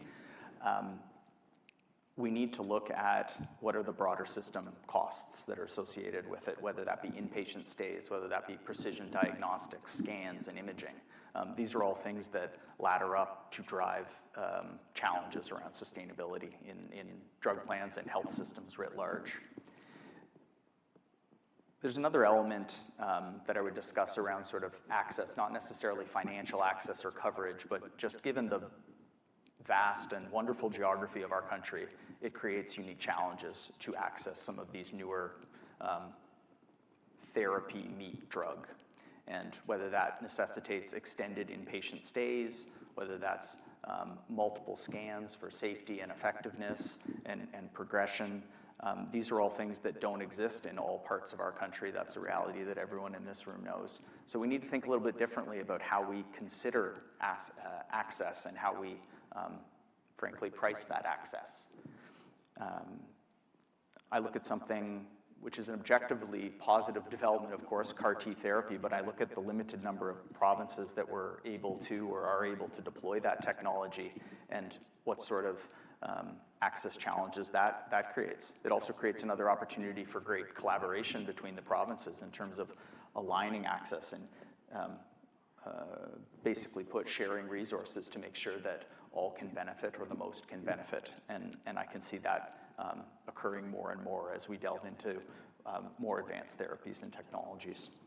we need to look at what are the broader system costs that are associated with it, whether that be inpatient stays, whether that be precision diagnostics, scans, and imaging. These are all things that ladder up to drive challenges around sustainability in drug plans and health systems writ large. There's another element that I would discuss around sort of access, not necessarily financial access or coverage, but just given the vast and wonderful geography of our country, it creates unique challenges to access some of these newer therapy meet drug. And whether that necessitates extended inpatient stays, whether that's multiple scans for safety and effectiveness and progression, these are all things that don't exist in all parts of our country. That's a reality that everyone in this room knows. So we need to think a little bit differently about how we consider access and how we, frankly, price that access. I look at something which is an objectively positive development, of course, CAR T therapy, but I look at the limited number of provinces that were able to or are able to deploy that technology and what sort of access challenges that creates. It also creates another opportunity for great collaboration between the provinces in terms of aligning access and basically sharing resources to make sure that all can benefit or the most can benefit. And I can see that occurring more and more as we delve into more advanced therapies and technologies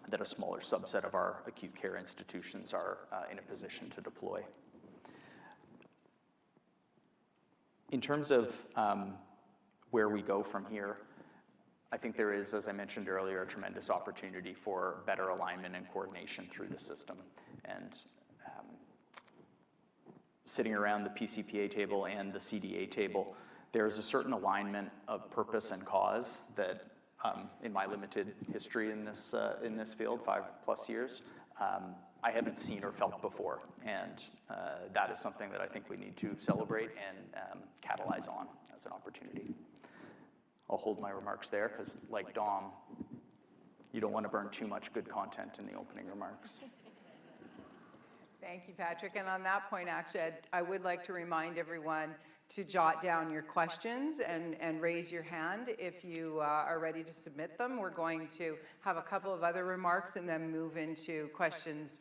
that a smaller subset of our acute care institutions are in a position to deploy. In terms of where we go from here, I think there is, as I mentioned earlier, a tremendous opportunity for better alignment and coordination through the system. And sitting around the PCPA table and the CDA table, there's a certain alignment of purpose and cause that, in my limited history in this field, 5+ years, I haven't seen or felt before. And that is something that I think we need to celebrate and catalyze on as an opportunity. I'll hold my remarks there because, like Dom, you don't want to burn too much good content in the opening remarks. Thank you, Patrick. And on that point, actually, I would like to remind everyone to jot down your questions and raise your hand if you are ready to submit them. We're going to have a couple of other remarks and then move into questions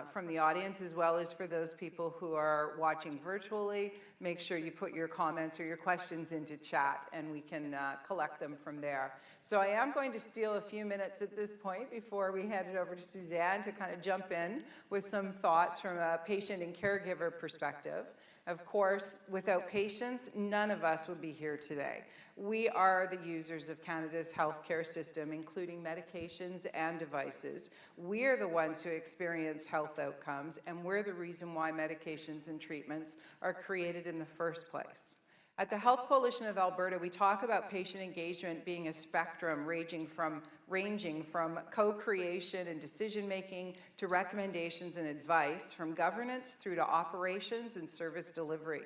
from the audience, as well as for those people who are watching virtually. Make sure you put your comments or your questions into chat and we can collect them from there. So I am going to steal a few minutes at this point before we hand it over to Suzanne to kind of jump in with some thoughts from a patient and caregiver perspective. Of course, without patients, none of us would be here today. We are the users of Canada's healthcare system, including medications and devices. We're the ones who experience health outcomes, and we're the reason why medications and treatments are created in the first place. At the Health Coalition of Alberta, we talk about patient engagement being a spectrum ranging from co-creation and decision-making to recommendations and advice, from governance through to operations and service delivery.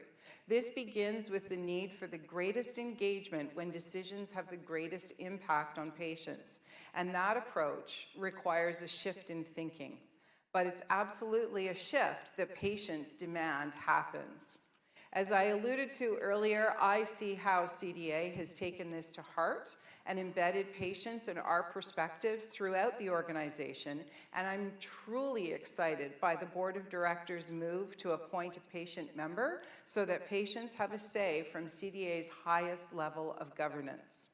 This begins with the need for the greatest engagement when decisions have the greatest impact on patients. And that approach requires a shift in thinking. But it's absolutely a shift that patients demand happens. As I alluded to earlier, I see how CDA has taken this to heart and embedded patients and our perspectives throughout the organization, and I'm truly excited by the board of directors' move to appoint a patient member so that patients have a say from CDA's highest level of governance.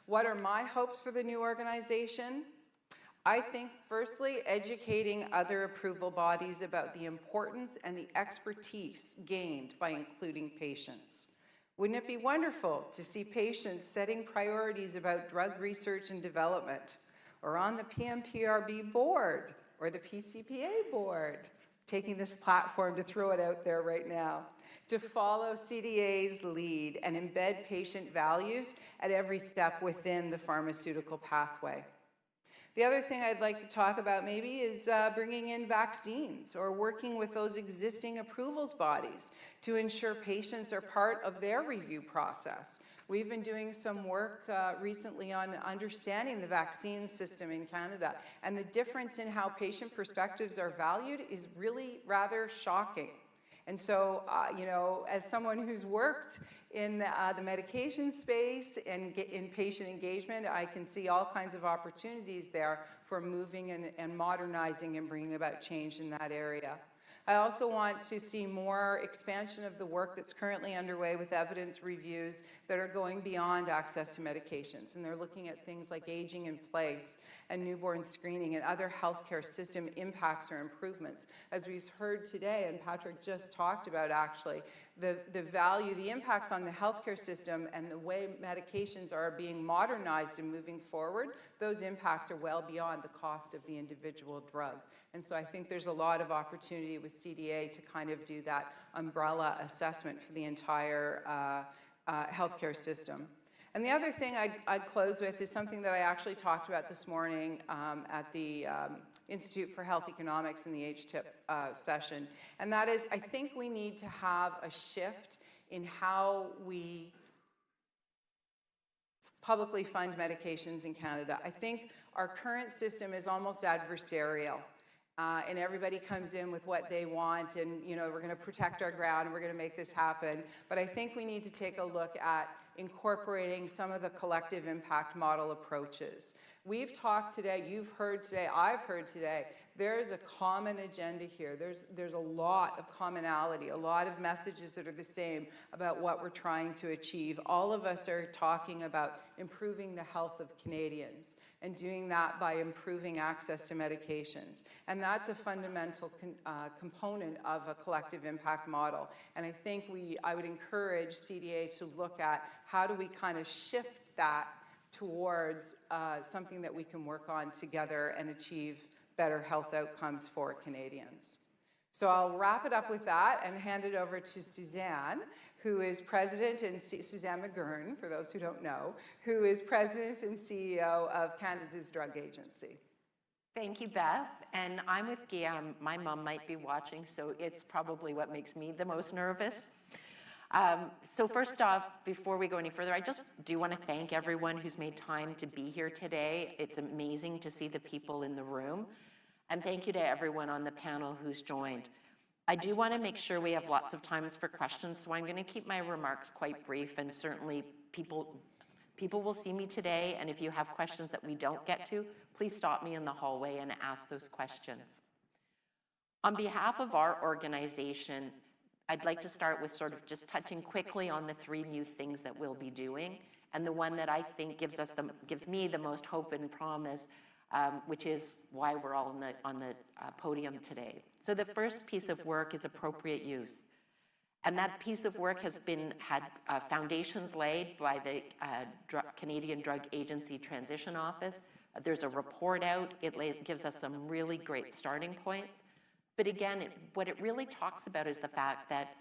What are my hopes for the new organization? I think, firstly, educating other approval bodies about the importance and the expertise gained by including patients. Wouldn't it be wonderful to see patients setting priorities about drug research and development, or on the PMPRB board, or the PCPA board, taking this platform to throw it out there right now, to follow CDA's lead and embed patient values at every step within the pharmaceutical pathway. The other thing I'd like to talk about maybe is bringing in vaccines or working with those existing approvals bodies to ensure patients are part of their review process. We've been doing some work recently on understanding the vaccine system in Canada, and the difference in how patient perspectives are valued is really rather shocking. And so, you know, as someone who's worked in the medication space and in patient engagement, I can see all kinds of opportunities there for moving and modernizing and bringing about change in that area. I also want to see more expansion of the work that's currently underway with evidence reviews that are going beyond access to medications. And they're looking at things like aging in place and newborn screening and other healthcare system impacts or improvements. As we've heard today, and Patrick just talked about actually, the value, the impacts on the healthcare system and the way medications are being modernized and moving forward, those impacts are well beyond the cost of the individual drug. And so I think there's a lot of opportunity with CDA to kind of do that umbrella assessment for the entire healthcare system. And the other thing I'd close with is something that I actually talked about this morning at the Institute for Health Economics in the HTIP session. And that is, I think we need to have a shift in how we publicly fund medications in Canada. I think our current system is almost adversarial. And everybody comes in with what they want, and you know, we're going to protect our ground and we're going to make this happen. But I think we need to take a look at incorporating some of the collective impact model approaches. We've talked today, you've heard today, I've heard today, there's a common agenda here. There's a lot of commonality, a lot of messages that are the same about what we're trying to achieve. All of us are talking about improving the health of Canadians and doing that by improving access to medications. And that's a fundamental component of a collective impact model. And I think I would encourage CDA to look at how do we kind of shift that towards something that we can work on together and achieve better health outcomes for Canadians. So I'll wrap it up with that and hand it over to Suzanne, who is president and Suzanne McGurn, for those who don't know, who is president and CEO of Canada's Drug Agency. Thank you, Beth. And I'm with Guillaume. My mom might be watching, so it's probably what makes me the most nervous. So first off, before we go any further, I just do want to thank everyone who's made time to be here today. It's amazing to see the people in the room. And thank you to everyone on the panel who's joined. I do want to make sure we have lots of times for questions, so I'm going to keep my remarks quite brief, and certainly people will see me today, and if you have questions that we don't get to, please stop me in the hallway and ask those questions. On behalf of our organization, I'd like to start with sort of just touching quickly on the 3 new things that we'll be doing, and the one that I think gives me the most hope and promise, which is why we're all on the podium today. So the first piece of work is appropriate use. And that piece of work has had foundations laid by the Canadian Drug Agency Transition Office. There's a report out. It gives us some really great starting points. But again, what it really talks about is the fact that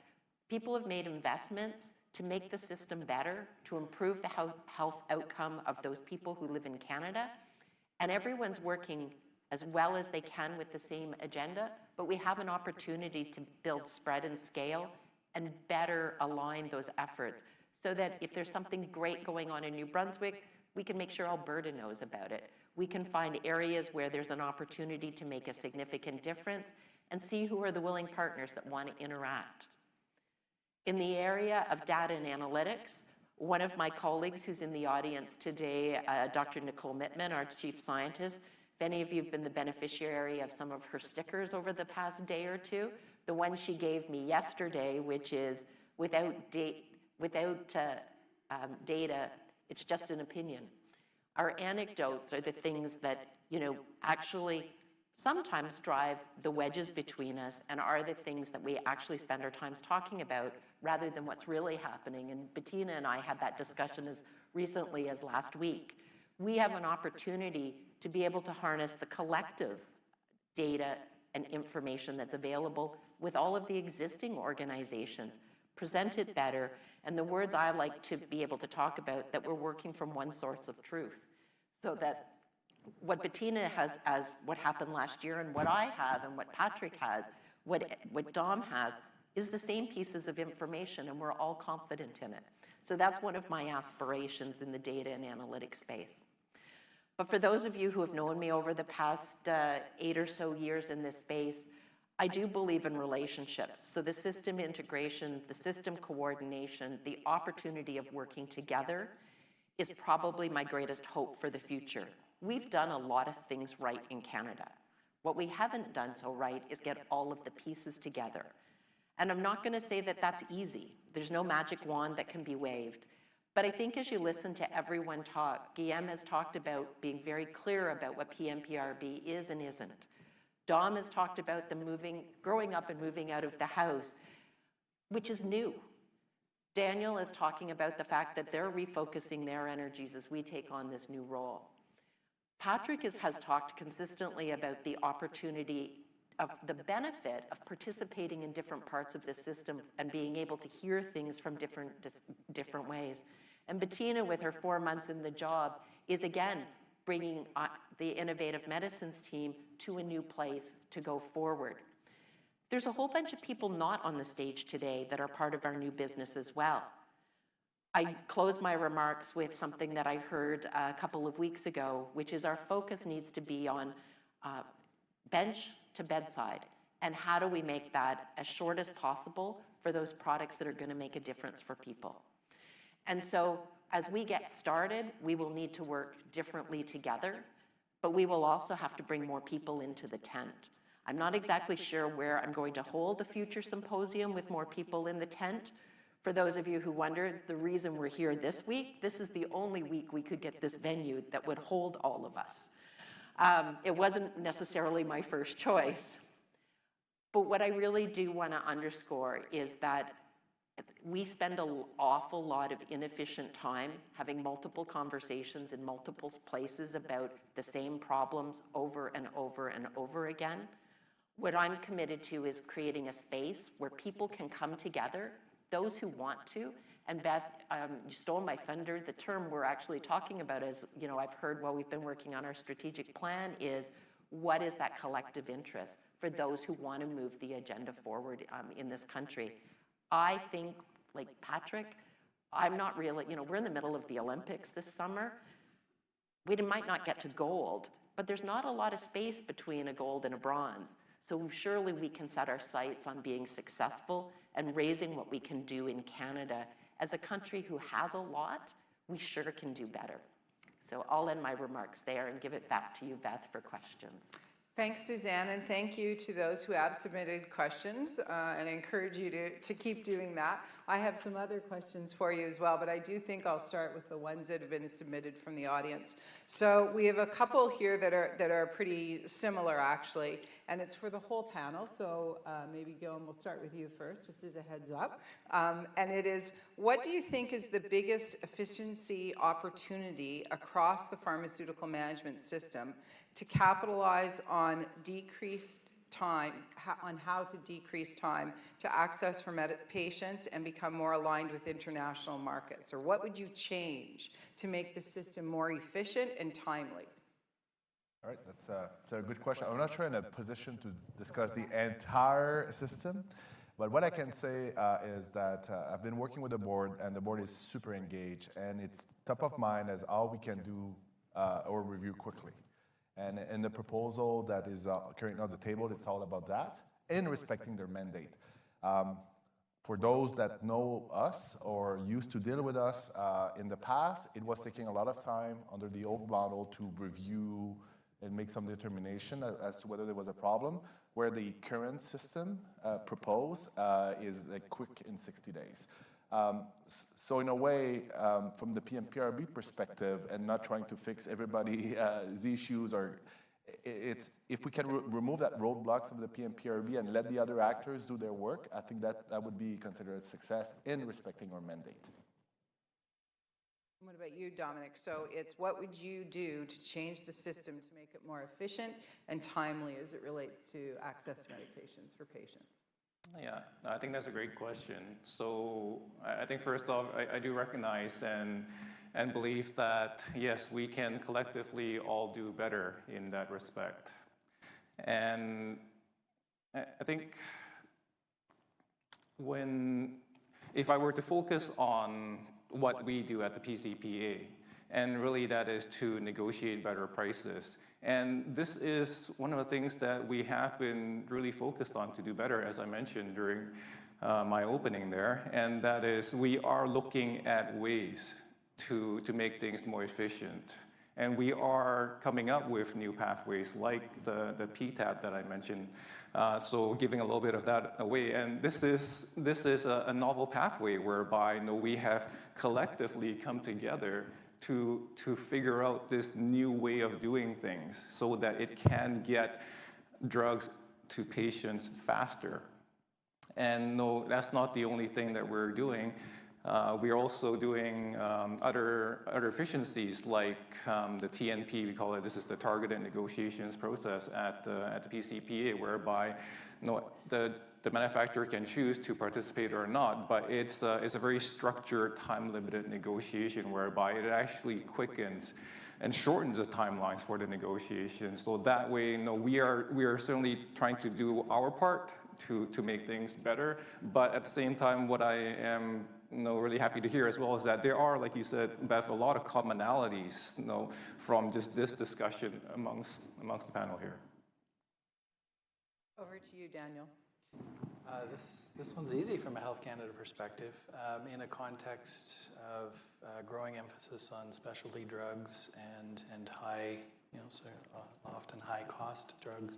people have made investments to make the system better, to improve the health outcome of those people who live in Canada. And everyone's working as well as they can with the same agenda, but we have an opportunity to build spread and scale and better align those efforts so that if there's something great going on in New Brunswick, we can make sure Alberta knows about it. We can find areas where there's an opportunity to make a significant difference and see who are the willing partners that want to interact. In the area of data and analytics, one of my colleagues who's in the audience today, Dr. Nicole Mittman, our chief scientist, if any of you have been the beneficiary of some of her stickers over the past day or two, the one she gave me yesterday, which is without data, it's just an opinion. Our anecdotes are the things that, actually sometimes drive the wedges between us and are the things that we actually spend our time talking about rather than what's really happening. And Bettina and I had that discussion as recently as last week. We have an opportunity to be able to harness the collective data and information that's available with all of the existing organizations, present it better, and the words I like to be able to talk about, that we're working from one source of truth, so that what Bettina has as what happened last year and what I have and what Patrick has, what Dom has, is the same pieces of information, and we're all confident in it. So that's one of my aspirations in the data and analytics space. But for those of you who have known me over the past 8 or so years in this space, I do believe in relationships. So the system integration, the system coordination, the opportunity of working together is probably my greatest hope for the future. We've done a lot of things right in Canada. What we haven't done so right is get all of the pieces together. And I'm not going to say that that's easy. There's no magic wand that can be waved. But I think as you listen to everyone talk, Guillaume has talked about being very clear about what PMPRB is and isn't. Dom has talked about them growing up and moving out of the house, which is new. Daniel is talking about the fact that they're refocusing their energies as we take on this new role. Patrick has talked consistently about the opportunity of the benefit of participating in different parts of the system and being able to hear things from different ways. And Bettina, with her 4 months in the job, is again bringing the innovative medicines team to a new place to go forward. There's a whole bunch of people not on the stage today that are part of our new business as well. I close my remarks with something that I heard a couple of weeks ago, which is our focus needs to be on bench to bedside, and how do we make that as short as possible for those products that are going to make a difference for people. And so as we get started, we will need to work differently together, but we will also have to bring more people into the tent. I'm not exactly sure where I'm going to hold the future symposium with more people in the tent. For those of you who wondered, the reason we're here this week, this is the only week we could get this venue that would hold all of us. It wasn't necessarily my first choice. But what I really do want to underscore is that we spend an awful lot of inefficient time having multiple conversations in multiple places about the same problems over and over and over again. What I'm committed to is creating a space where people can come together, those who want to. And Beth, you stole my thunder. The term we're actually talking about is, you know, I've heard while we've been working on our strategic plan is, what is that collective interest for those who want to move the agenda forward in this country? I think, like Patrick, I'm not really, you know, we're in the middle of the Olympics this summer. We might not get to gold, but there's not a lot of space between a gold and a bronze. So surely we can set our sights on being successful and raising what we can do in Canada. As a country who has a lot, we sure can do better. So I'll end my remarks there and give it back to you, Beth, for questions. Thanks, Suzanne, and thank you to those who have submitted questions, and I encourage you to keep doing that. I have some other questions for you as well, but I do think I'll start with the ones that have been submitted from the audience. So we have a couple here that are pretty similar, actually, and it's for the whole panel. So maybe Guillaume, we'll start with you first, just as a heads up. And it is, what do you think is the biggest efficiency opportunity across the pharmaceutical management system to capitalize on decreased time, on how to decrease time to access for patients and become more aligned with international markets? Or what would you change to make the system more efficient and timely? All right, that's a good question. I'm not sure in a position to discuss the entire system, but what I can say is that I've been working with the board, and the board is super engaged, and it's top of mind as all we can do or review quickly. And in the proposal that is currently on the table, it's all about that, and respecting their mandate. For those that know us or used to deal with us in the past, it was taking a lot of time under the old model to review and make some determination as to whether there was a problem, where the current system proposed is like quick in 60 days. So in a way, from the PMPRB perspective, and not trying to fix everybody's issues, or it's, if we can remove that roadblock from the PMPRB and let the other actors do their work, I think that would be considered a success in respecting our mandate. What about you, Dominic? So it's, what would you do to change the system to make it more efficient and timely as it relates to access to medications for patients? Yeah, I think that's a great question. So I think first off, I do recognize and believe that, yes, we can collectively all do better in that respect. And I think if I were to focus on what we do at the PCPA, and really that is to negotiate better prices. And this is one of the things that we have been really focused on to do better, as I mentioned during my opening there, and that is we are looking at ways to make things more efficient. And we are coming up with new pathways like the PTAB that I mentioned, so giving a little bit of that away. And this is a novel pathway whereby we have collectively come together to figure out this new way of doing things so that it can get drugs to patients faster. And no, that's not the only thing that we're doing. We are also doing other efficiencies like the TNP, we call it. This is the targeted negotiations process at the PCPA, whereby the manufacturer can choose to participate or not, but it's a very structured, time-limited negotiation whereby it actually quickens and shortens the timelines for the negotiation. So that way, we are certainly trying to do our part to make things better, but at the same time, what I am really happy to hear as well is that there are, like you said, Beth, a lot of commonalities from just this discussion amongst the panel here. Over to you, Daniel. This one's easy from a Health Canada perspective. In a context of growing emphasis on specialty drugs and high, so often high cost drugs,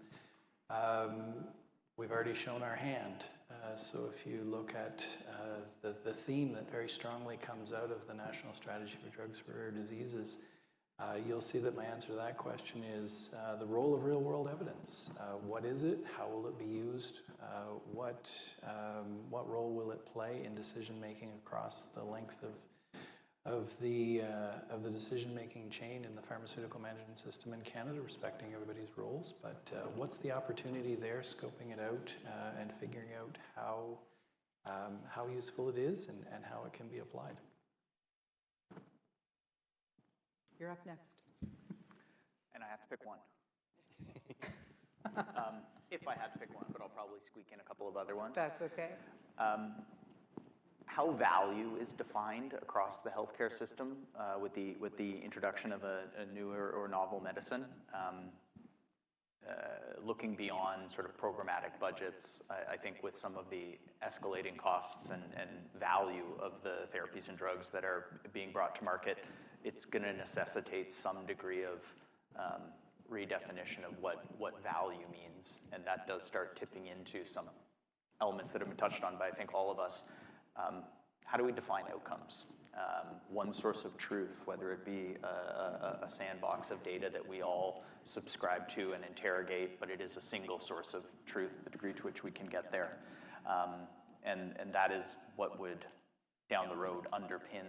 we've already shown our hand. So if you look at the theme that very strongly comes out of the National Strategy for Drugs for Rare Diseases, you'll see that my answer to that question is the role of real-world evidence. What is it? How will it be used? What role will it play in decision-making across the length of the decision-making chain in the pharmaceutical management system in Canada, respecting everybody's roles? But what's the opportunity there, scoping it out and figuring out how useful it is and how it can be applied? You're up next. And I have to pick one. If I had to pick one, but I'll probably squeak in a couple of other ones. That's okay. How value is defined across the healthcare system with the introduction of a newer or novel medicine. Looking beyond sort of programmatic budgets, I think with some of the escalating costs and value of the therapies and drugs that are being brought to market, it's going to necessitate some degree of redefinition of what value means. And that does start tipping into some elements that have been touched on by, I think, all of us. How do we define outcomes? One source of truth, whether it be a sandbox of data that we all subscribe to and interrogate, but it is a single source of truth, the degree to which we can get there. And that is what would, down the road, underpin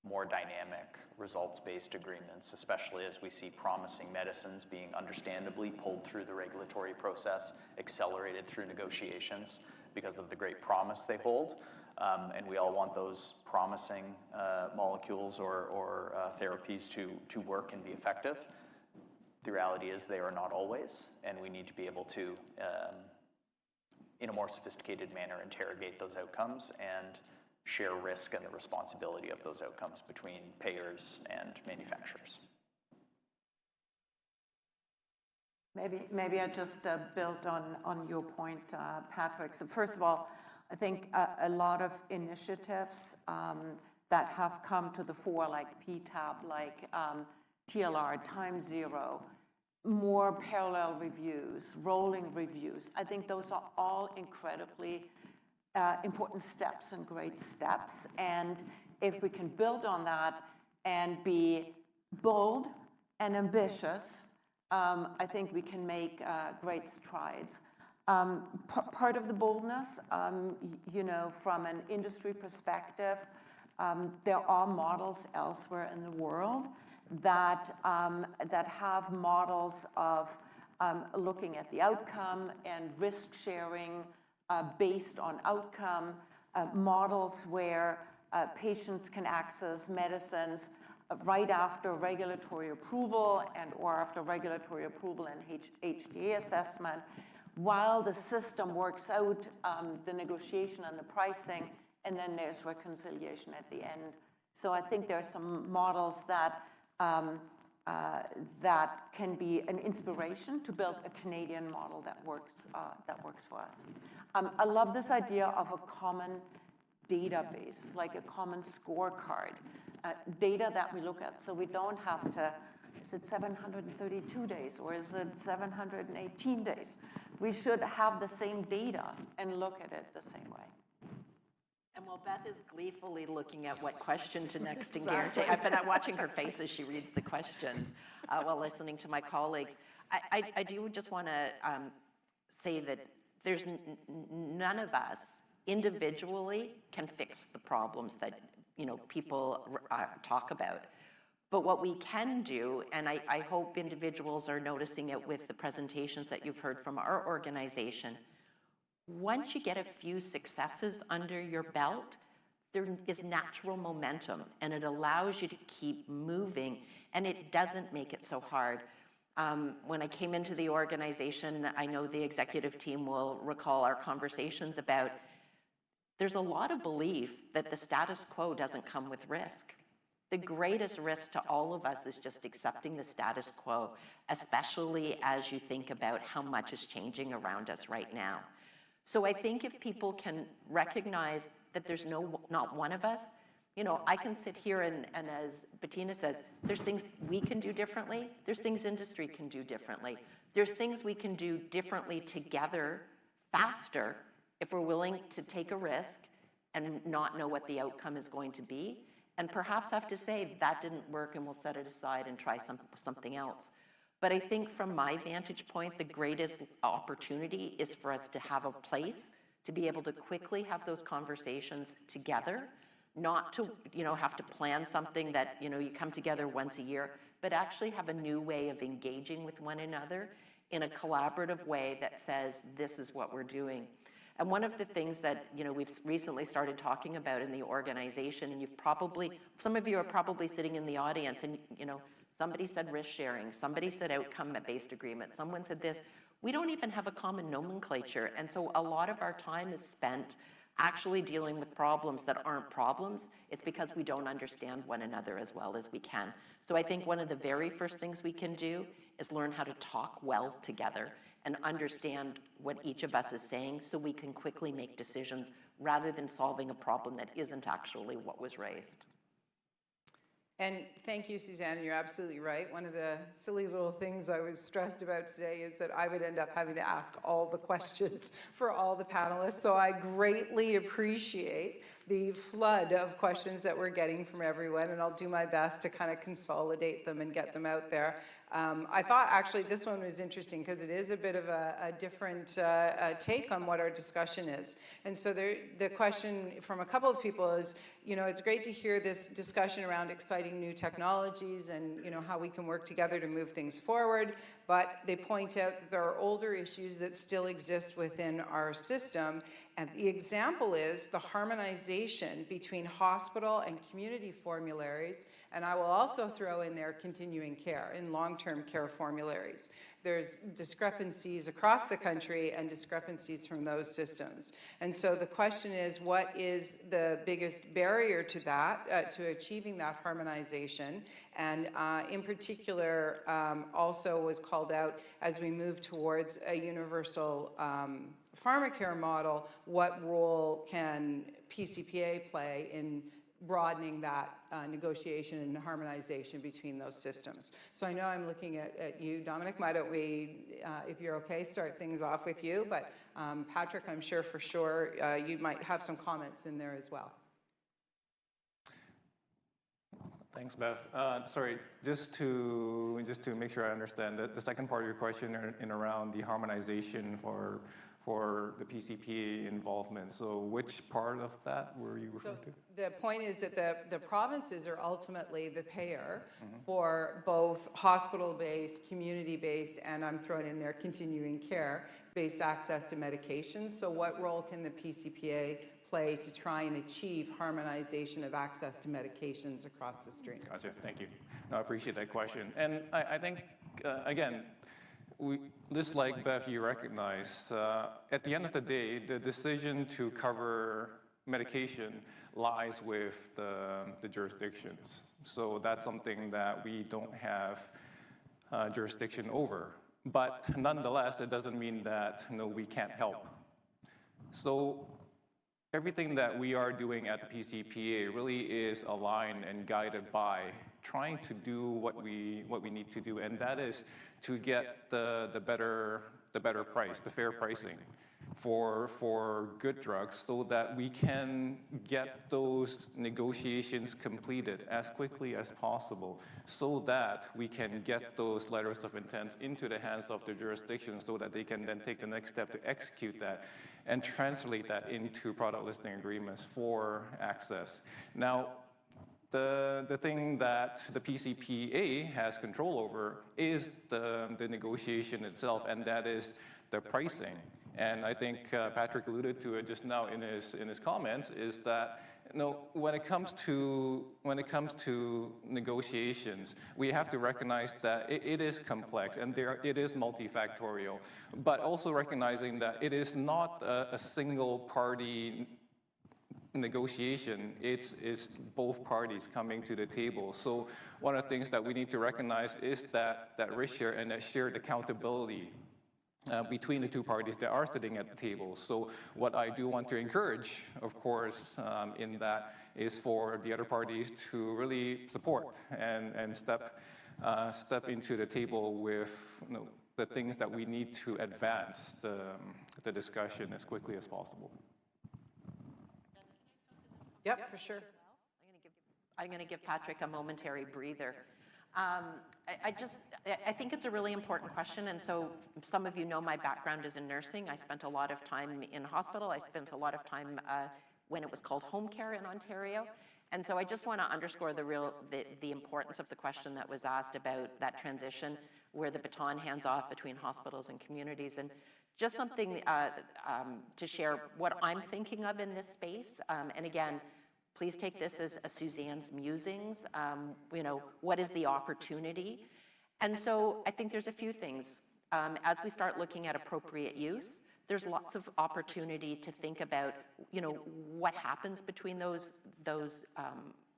more dynamic, results-based agreements, especially as we see promising medicines being understandably pulled through the regulatory process, accelerated through negotiations because of the great promise they hold. And we all want those promising molecules or therapies to work and be effective. The reality is they are not always, and we need to be able to, in a more sophisticated manner, interrogate those outcomes and share risk and the responsibility of those outcomes between payers and manufacturers. Maybe I just built on your point, Patrick. So first of all, I think a lot of initiatives that have come to the fore, like PTAB, like TLR, Time Zero, more parallel reviews, rolling reviews, I think those are all incredibly important steps and great steps. And if we can build on that and be bold and ambitious, I think we can make great strides. Part of the boldness, from an industry perspective, there are models elsewhere in the world that have models of looking at the outcome and risk sharing based on outcome, models where patients can access medicines right after regulatory approval and or after regulatory approval and HTA assessment, while the system works out the negotiation and the pricing, and then there's reconciliation at the end. So I think there are some models that that can be an inspiration to build a Canadian model that works for us. I love this idea of a common database, like a common scorecard, data that we look at, so we don't have to, is it 732 days or is it 718 days? We should have the same data and look at it the same way. And while Beth is gleefully looking at what question to next engage, I've been watching her face as she reads the questions while listening to my colleagues. I do just want to say that there's none of us individually can fix the problems that people talk about. But what we can do, and I hope individuals are noticing it with the presentations that you've heard from our organization, once you get a few successes under your belt, there is natural momentum, and it allows you to keep moving, and it doesn't make it so hard. When I came into the organization, I know the executive team will recall our conversations about, there's a lot of belief that the status quo doesn't come with risk. The greatest risk to all of us is just accepting the status quo, especially as you think about how much is changing around us right now. So I think if people can recognize that there's not one of us, I can sit here and as Bettina says, there's things we can do differently. There's things industry can do differently. There's things we can do differently together faster if we're willing to take a risk and not know what the outcome is going to be. And perhaps have to say, that didn't work and we'll set it aside and try something else. But I think from my vantage point, the greatest opportunity is for us to have a place to be able to quickly have those conversations together, not to have to plan something that you come together once a year, but actually have a new way of engaging with one another in a collaborative way that says, this is what we're doing. And one of the things that we've recently started talking about in the organization, and some of you are probably sitting in the audience, and somebody said risk sharing, somebody said outcome-based agreement, someone said this. We don't even have a common nomenclature, and so a lot of our time is spent actually dealing with problems that aren't problems. It's because we don't understand one another as well as we can. So I think one of the very first things we can do is learn how to talk well together and understand what each of us is saying so we can quickly make decisions rather than solving a problem that isn't actually what was raised. And thank you, Suzanne, you're absolutely right. One of the silly little things I was stressed about today is that I would end up having to ask all the questions for all the panelists. So I greatly appreciate the flood of questions that we're getting from everyone, and I'll do my best to kind of consolidate them and get them out there. I thought actually this one was interesting because it is a bit of a different take on what our discussion is. And so the question from a couple of people is, it's great to hear this discussion around exciting new technologies and how we can work together to move things forward, but they point out that there are older issues that still exist within our system. And the example is the harmonization between hospital and community formularies, and I will also throw in there continuing care and long-term care formularies. There's discrepancies across the country and discrepancies from those systems. And so the question is, what is the biggest barrier to that, to achieving that harmonization? And in particular, also was called out as we move towards a universal pharmacare model, what role can PCPA play in broadening that negotiation and harmonization between those systems? So I know I'm looking at you, Dominic. Why don't we, if you're okay, start things off with you. But Patrick, I'm sure for sure you might have some comments in there as well. Thanks, Beth. Sorry, just to make sure I understand, the second part of your question in around the harmonization for for the PCPA involvement. So which part of that were you referring to? The point is that the provinces are ultimately the payer for both hospital-based, community-based, and I'm throwing in there continuing care-based access to medications. So what role can the PCPA play to try and achieve harmonization of access to medications across the stream? Gotcha, thank you. No, I appreciate that question. And I think, again, just like Beth, you recognize, at the end of the day, the decision to cover medication lies with the jurisdictions. So that's something that we don't have jurisdiction over. But nonetheless, it doesn't mean that we can't help. So everything that we are doing at the PCPA really is aligned and guided by trying to do what we need to do, and that is to get the better price, the fair pricing for good drugs, so that we can get those negotiations completed as quickly as possible, so that we can get those letters of intent into the hands of the jurisdiction, so that they can then take the next step to execute that and translate that into product listing agreements for access. Now, the thing that the PCPA has control over is the negotiation itself, and that is the pricing. And I think Patrick alluded to it just now in his comments, is that when it comes to negotiations, we have to recognize that it is complex and it is multifactorial, but also recognizing that it is not a single party negotiation, it's both parties coming to the table. So one of the things that we need to recognize is that risk share and that shared accountability between the two parties that are sitting at the table. So what I do want to encourage, of course, in that is for the other parties to really support and step into the table with the things that we need to advance the discussion as quickly as possible. Yep, for sure. I'm going to give Patrick a momentary breather. I think it's a really important question, and so some of you know my background is in nursing. I spent a lot of time in hospital. I spent a lot of time when it was called home care in Ontario. And so I just want to underscore the importance of the question that was asked about that transition, where the baton hands off between hospitals and communities. And just something to share what I'm thinking of in this space. And again, please take this as Suzanne's musings. What is the opportunity? And so I think there's a few things. As we start looking at appropriate use, there's lots of opportunity to think about, what happens between those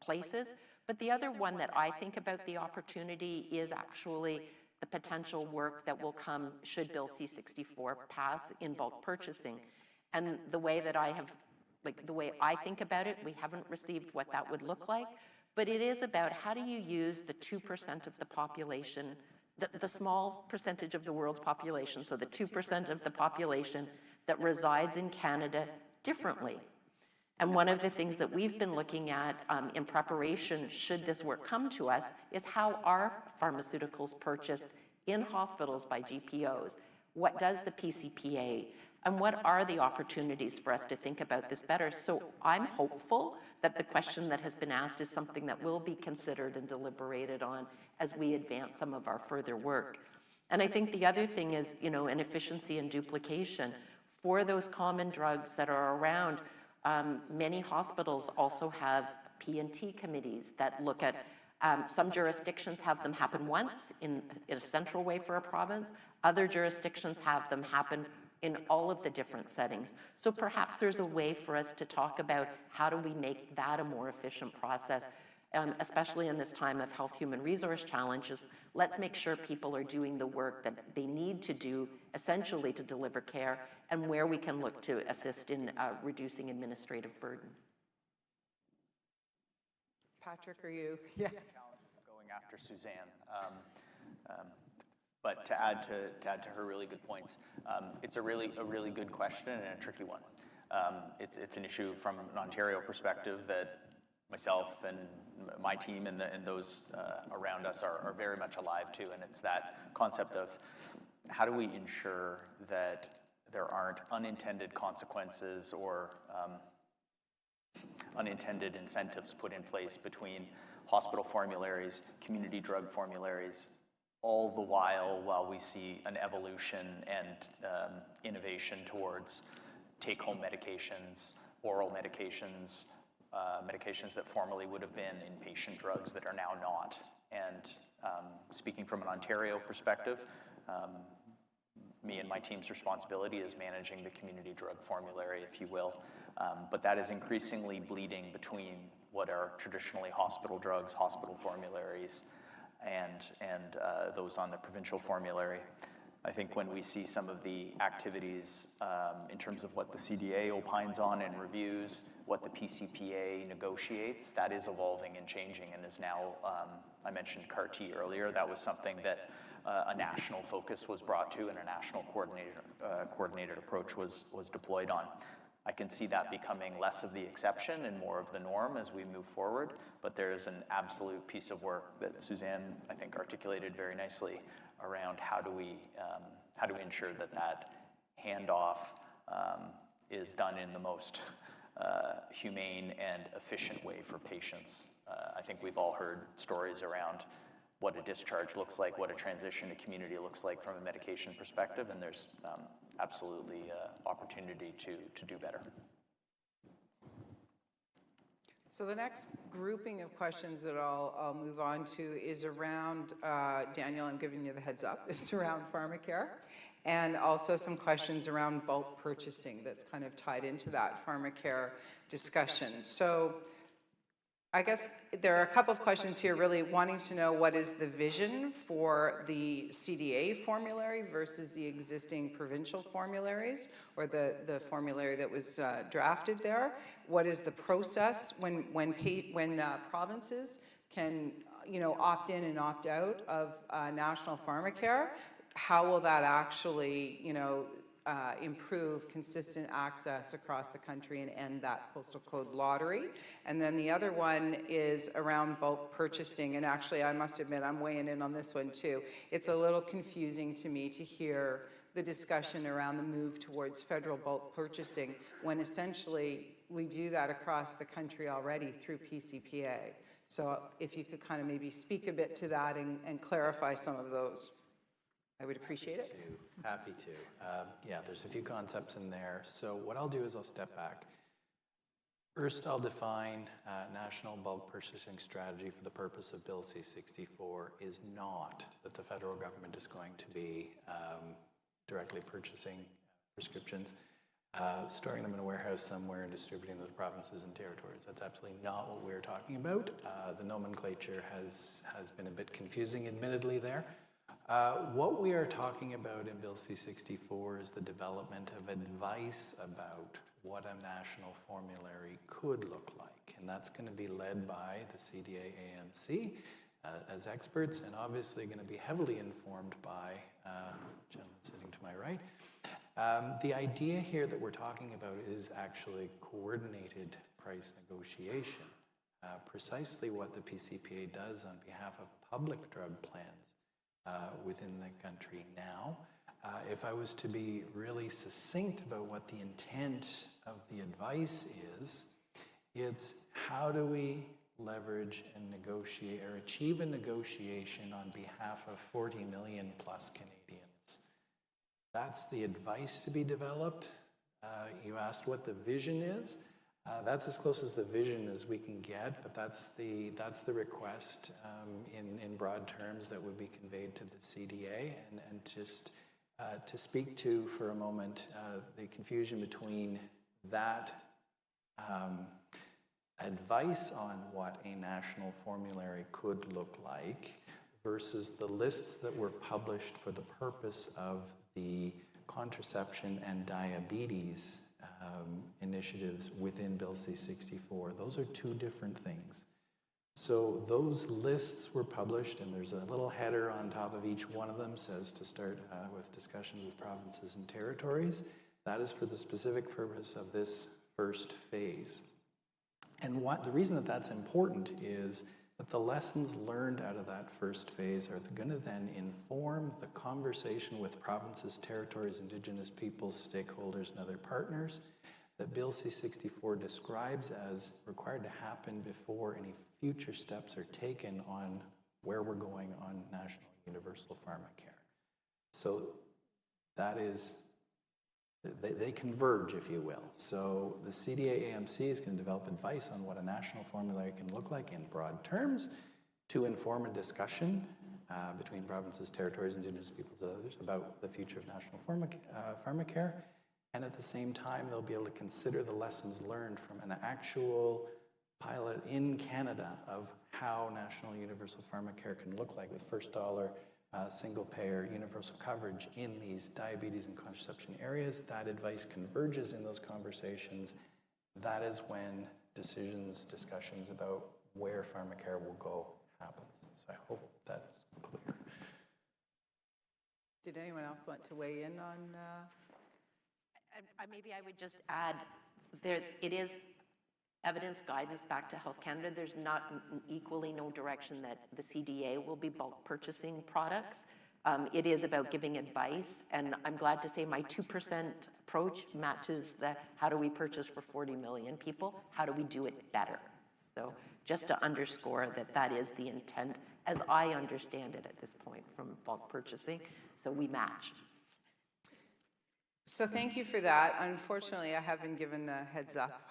places. But the other one that I think about the opportunity is actually the potential work that will come should Bill C-64 pass in bulk purchasing. And the way that the way I think about it, we haven't received what that would look like, but it is about how do you use the 2% of the population, the small percentage of the world's population, so the 2% of the population that resides in Canada differently. And one of the things that we've been looking at in preparation, should this work come to us, is how are pharmaceuticals purchased in hospitals by GPOs? What does the PCPA, and what are the opportunities for us to think about this better? So I'm hopeful that the question that has been asked is something that will be considered and deliberated on as we advance some of our further work. And I think the other thing is, an efficiency and duplication. For those common drugs that are around, many hospitals also have P&T committees that look at, some jurisdictions have them happen once in a central way for a province. Other jurisdictions have them happen in all of the different settings. So perhaps there's a way for us to talk about how do we make that a more efficient process, especially in this time of health human resource challenges. Let's make sure people are doing the work that they need to do essentially to deliver care, and where we can look to assist in reducing administrative burden. Patrick, are you? Yeah. Challenges of going after Suzanne. But to add to her really good points, it's a really good question and a tricky one. It's an issue from an Ontario perspective that myself and my team and those around us are very much alive to, and it's that concept of how do we ensure that there aren't unintended consequences or unintended incentives put in place between hospital formularies, community drug formularies, all the while we see an evolution and innovation towards take-home medications, oral medications, medications that formerly would have been inpatient drugs that are now not. And speaking from an Ontario perspective, me and my team's responsibility is managing the community drug formulary, if you will. But that is increasingly bleeding between what are traditionally hospital drugs, hospital formularies, and those on the provincial formulary. I think when we see some of the activities in terms of what the CDA opines on and reviews, what the PCPA negotiates, that is evolving and changing and is now, I mentioned CAR-T earlier, that was something that a national focus was brought to and a national coordinated approach was deployed on. I can see that becoming less of the exception and more of the norm as we move forward, but there is an absolute piece of work that Suzanne, I think, articulated very nicely around how do we ensure that handoff is done in the most humane and efficient way for patients. I think we've all heard stories around what a discharge looks like, what a transition to community looks like from a medication perspective, and there's absolutely opportunity to do better. So the next grouping of questions that I'll move on to is around, Daniel, I'm giving you the heads up, it's around pharmacare, and also some questions around bulk purchasing that's kind of tied into that pharmacare discussion. So I guess there are a couple of questions here really wanting to know what is the vision for the CDA formulary versus the existing provincial formularies or the formulary that was drafted there. What is the process when provinces can opt in and opt out of national pharmacare? How will that actually improve consistent access across the country and end that postal code lottery? And then the other one is around bulk purchasing. And actually, I must admit, I'm weighing in on this one too. It's a little confusing to me to hear the discussion around the move towards federal bulk purchasing when essentially we do that across the country already through PCPA. So if you could kind of maybe speak a bit to that and clarify some of those, I would appreciate it. Happy to. Yeah, there's a few concepts in there. So what I'll do is I'll step back. First, I'll define national bulk purchasing strategy for the purpose of Bill C-64 is not that the federal government is going to be directly purchasing prescriptions, storing them in a warehouse somewhere and distributing them to provinces and territories. That's absolutely not what we're talking about. The nomenclature has been a bit confusing, admittedly, there. What we are talking about in Bill C-64 is the development of advice about what a national formulary could look like. And that's going to be led by the CDA-AMC as experts and obviously going to be heavily informed by the gentleman sitting to my right. The idea here that we're talking about is actually coordinated price negotiation, precisely what the PCPA does on behalf of public drug plans within the country now. If I was to be really succinct about what the intent of the advice is, it's how do we leverage and negotiate or achieve a negotiation on behalf of 40 million plus Canadians. That's the advice to be developed. You asked what the vision is. That's as close as the vision as we can get, but that's the request in broad terms that would be conveyed to the CDA. And just to speak to for a moment the confusion between that advice on what a national formulary could look like versus the lists that were published for the purpose of the contraception and diabetes initiatives within Bill C-64. Those are two different things. So those lists were published, and there's a little header on top of each one of them, says to start with discussions with provinces and territories. That is for the specific purpose of this first phase. And the reason that that's important is But the lessons learned out of that first phase are going to then inform the conversation with provinces, territories, Indigenous peoples, stakeholders, and other partners that Bill C-64 describes as required to happen before any future steps are taken on where we're going on national universal pharmacare. So that is, they converge, if you will. So the CDA-AMC is going to develop advice on what a national formulary can look like in broad terms to inform a discussion between provinces, territories, Indigenous peoples, and others about the future of national pharmacare. And at the same time, they'll be able to consider the lessons learned from an actual pilot in Canada of how national universal pharmacare can look like with first dollar, single payer, universal coverage in these diabetes and contraception areas. That advice converges in those conversations. That is when decisions, discussions about where pharmacare will go happens. So I hope that's clear. Did anyone else want to weigh in on? Maybe I would just add, it is evidence guidance back to Health Canada. There's not equally no direction that the CDA will be bulk purchasing products. It is about giving advice, and I'm glad to say my 2% approach matches the how do we purchase for 40 million people, how do we do it better? So just to underscore that that is the intent, as I understand it at this point from bulk purchasing, so we match. So thank you for that. Unfortunately, I have been given the heads up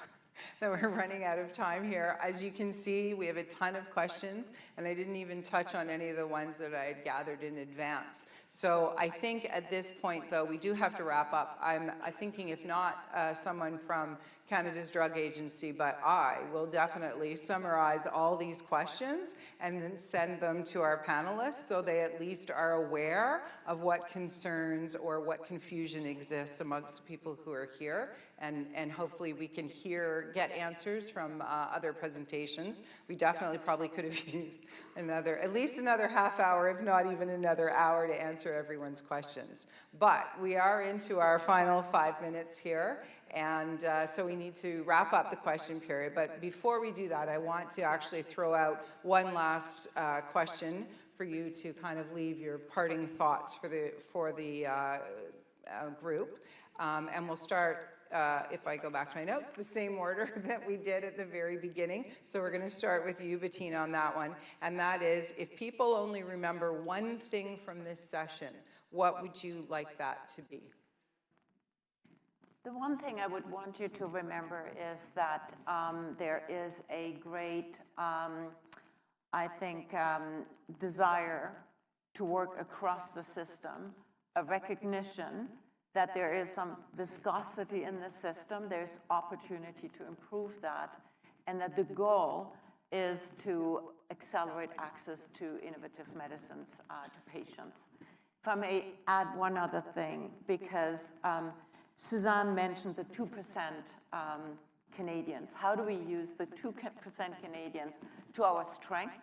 that we're running out of time here. As you can see, we have a ton of questions, and I didn't even touch on any of the ones that I had gathered in advance. So I think at this point, though, we do have to wrap up. I'm thinking if not someone from Canada's Drug Agency, but I will definitely summarize all these questions and then send them to our panelists so they at least are aware of what concerns or what confusion exists amongst the people who are here. And hopefully we can get answers from other presentations. We definitely probably could have used at least another half hour, if not even another hour, to answer everyone's questions. But we are into our final 5 minutes here. And so we need to wrap up the question period. But before we do that, I want to actually throw out one last question for you to kind of leave your parting thoughts for the group. And we'll start, if I go back to my notes, the same order that we did at the very beginning. So we're going to start with you, Bettina, on that one. And that is, if people only remember one thing from this session, what would you like that to be? The one thing I would want you to remember is that there is a great, I think, desire to work across the system, a recognition that there is some viscosity in the system, there's opportunity to improve that, and that the goal is to accelerate access to innovative medicines to patients. If I may add one other thing, because Suzanne mentioned the 2% Canadians. How do we use the 2% Canadians to our strength?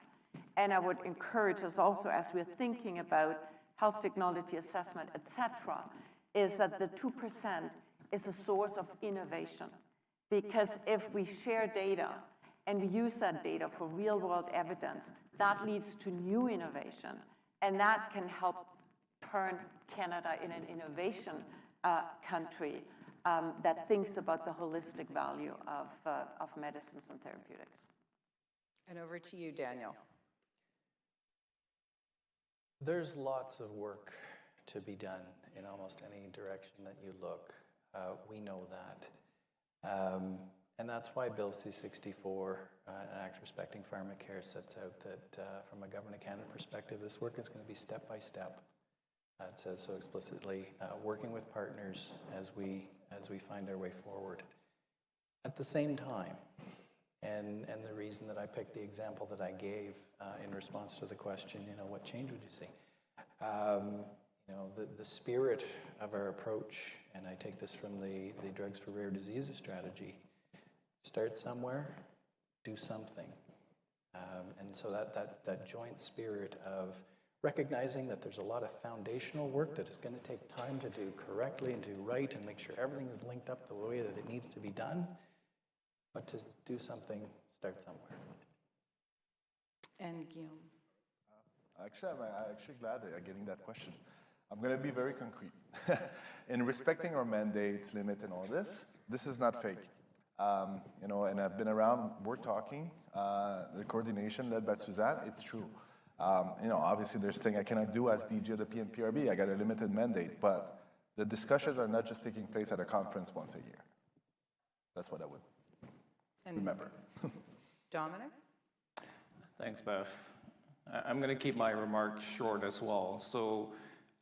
And I would encourage us also, as we're thinking about health technology assessment, et cetera, is that the 2% is a source of innovation. Because if we share data and we use that data for real-world evidence, that leads to new innovation, and that can help turn Canada in an innovation country that thinks about the holistic value of medicines and therapeutics. And over to you, Daniel. There's lots of work to be done in almost any direction that you look. We know that. And that's why Bill C-64, an Act Respecting Pharmacare, sets out that from a Government of Canada perspective, this work is going to be step by step. It says so explicitly, working with partners as we find our way forward. At the same time, and the reason that I picked the example that I gave in response to the question, what change would you see? The spirit of our approach, and I take this from the Drugs for Rare Diseases strategy, start somewhere, do something. And so that joint spirit of recognizing that there's a lot of foundational work that is going to take time to do correctly and do right and make sure everything is linked up the way that it needs to be done, but to do something, start somewhere. And Guillaume. Actually, I'm actually glad that you're getting that question. I'm going to be very concrete. In respecting our mandates, limit, and all this is not fake. You know, and I've been around, we're talking, the coordination led by Suzanne, it's true. You know, obviously there's things I cannot do as DG of the PMPRB, I got a limited mandate, but the discussions are not just taking place at a conference once a year. That's what I would remember. Dominic? Thanks, Beth. I'm going to keep my remarks short as well. So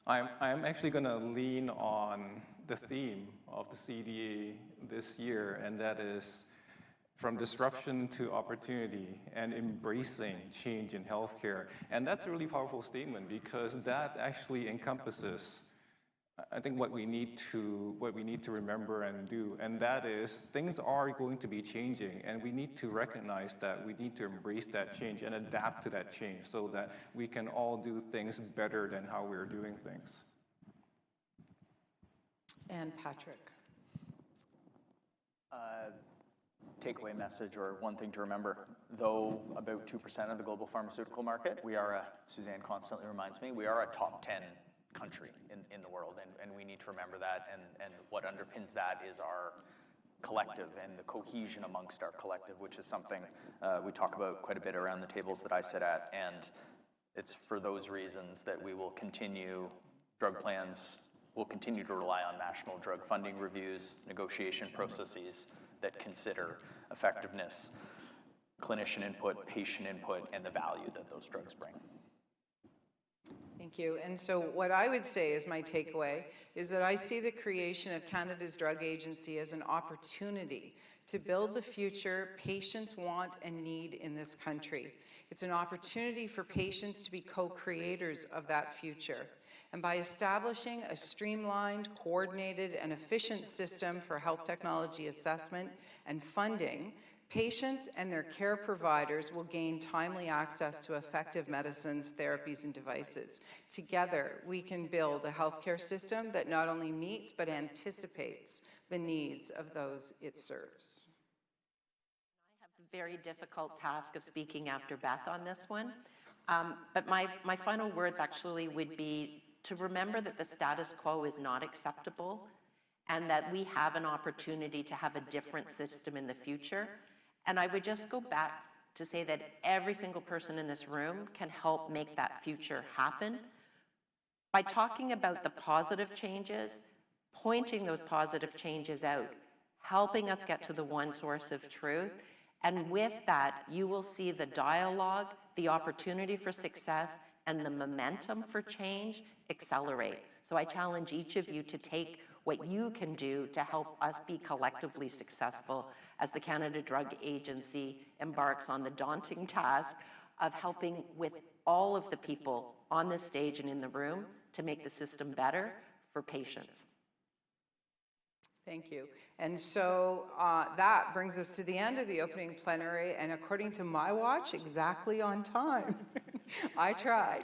I'm actually going to lean on the theme of the CDA this year, and that is from disruption to opportunity and embracing change in healthcare. And that's a really powerful statement because that actually encompasses, I think, what we need to remember and do, and that is things are going to be changing, and we need to recognize that we need to embrace that change and adapt to that change so that we can all do things better than how we're doing things. And Patrick. Takeaway message, or one thing to remember, though about 2% of the global pharmaceutical market, we are, Suzanne constantly reminds me, we are a top 10 country in the world, and we need to remember that, and what underpins that is our collective and the cohesion amongst our collective, which is something we talk about quite a bit around the tables that I sit at, and it's for those reasons that we will continue, drug plans will continue to rely on national drug funding reviews, negotiation processes that consider effectiveness, clinician input, patient input, and the value that those drugs bring. Thank you. And so what I would say is my takeaway is that I see the creation of Canada's Drug Agency as an opportunity to build the future patients want and need in this country. It's an opportunity for patients to be co-creators of that future. And by establishing a streamlined, coordinated, and efficient system for health technology assessment and funding, patients and their care providers will gain timely access to effective medicines, therapies, and devices. Together, we can build a healthcare system that not only meets but anticipates the needs of those it serves. I have the very difficult task of speaking after Beth on this one. But my final words actually would be to remember that the status quo is not acceptable and that we have an opportunity to have a different system in the future. And I would just go back to say that every single person in this room can help make that future happen by talking about the positive changes, pointing those positive changes out, helping us get to the one source of truth. And with that, you will see the dialogue, the opportunity for success, and the momentum for change accelerate. So I challenge each of you to take what you can do to help us be collectively successful as the Canada Drug Agency embarks on the daunting task of helping with all of the people on this stage and in the room to make the system better for patients. Thank you. And so that brings us to the end of the opening plenary, and according to my watch, exactly on time. I tried.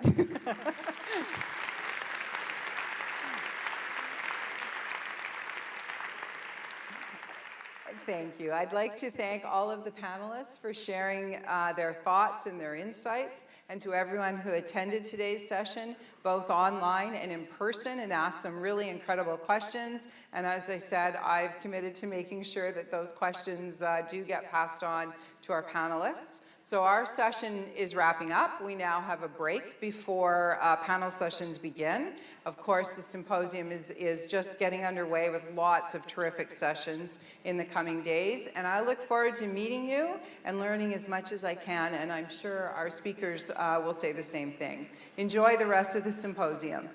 Thank you. I'd like to thank all of the panelists for sharing their thoughts and their insights, and to everyone who attended today's session, both online and in person, and asked some really incredible questions. And as I said, I've committed to making sure that those questions do get passed on to our panelists. So our session is wrapping up. We now have a break before panel sessions begin. Of course, the symposium is just getting underway with lots of terrific sessions in the coming days. And I look forward to meeting you and learning as much as I can. And I'm sure our speakers will say the same thing. Enjoy the rest of the symposium.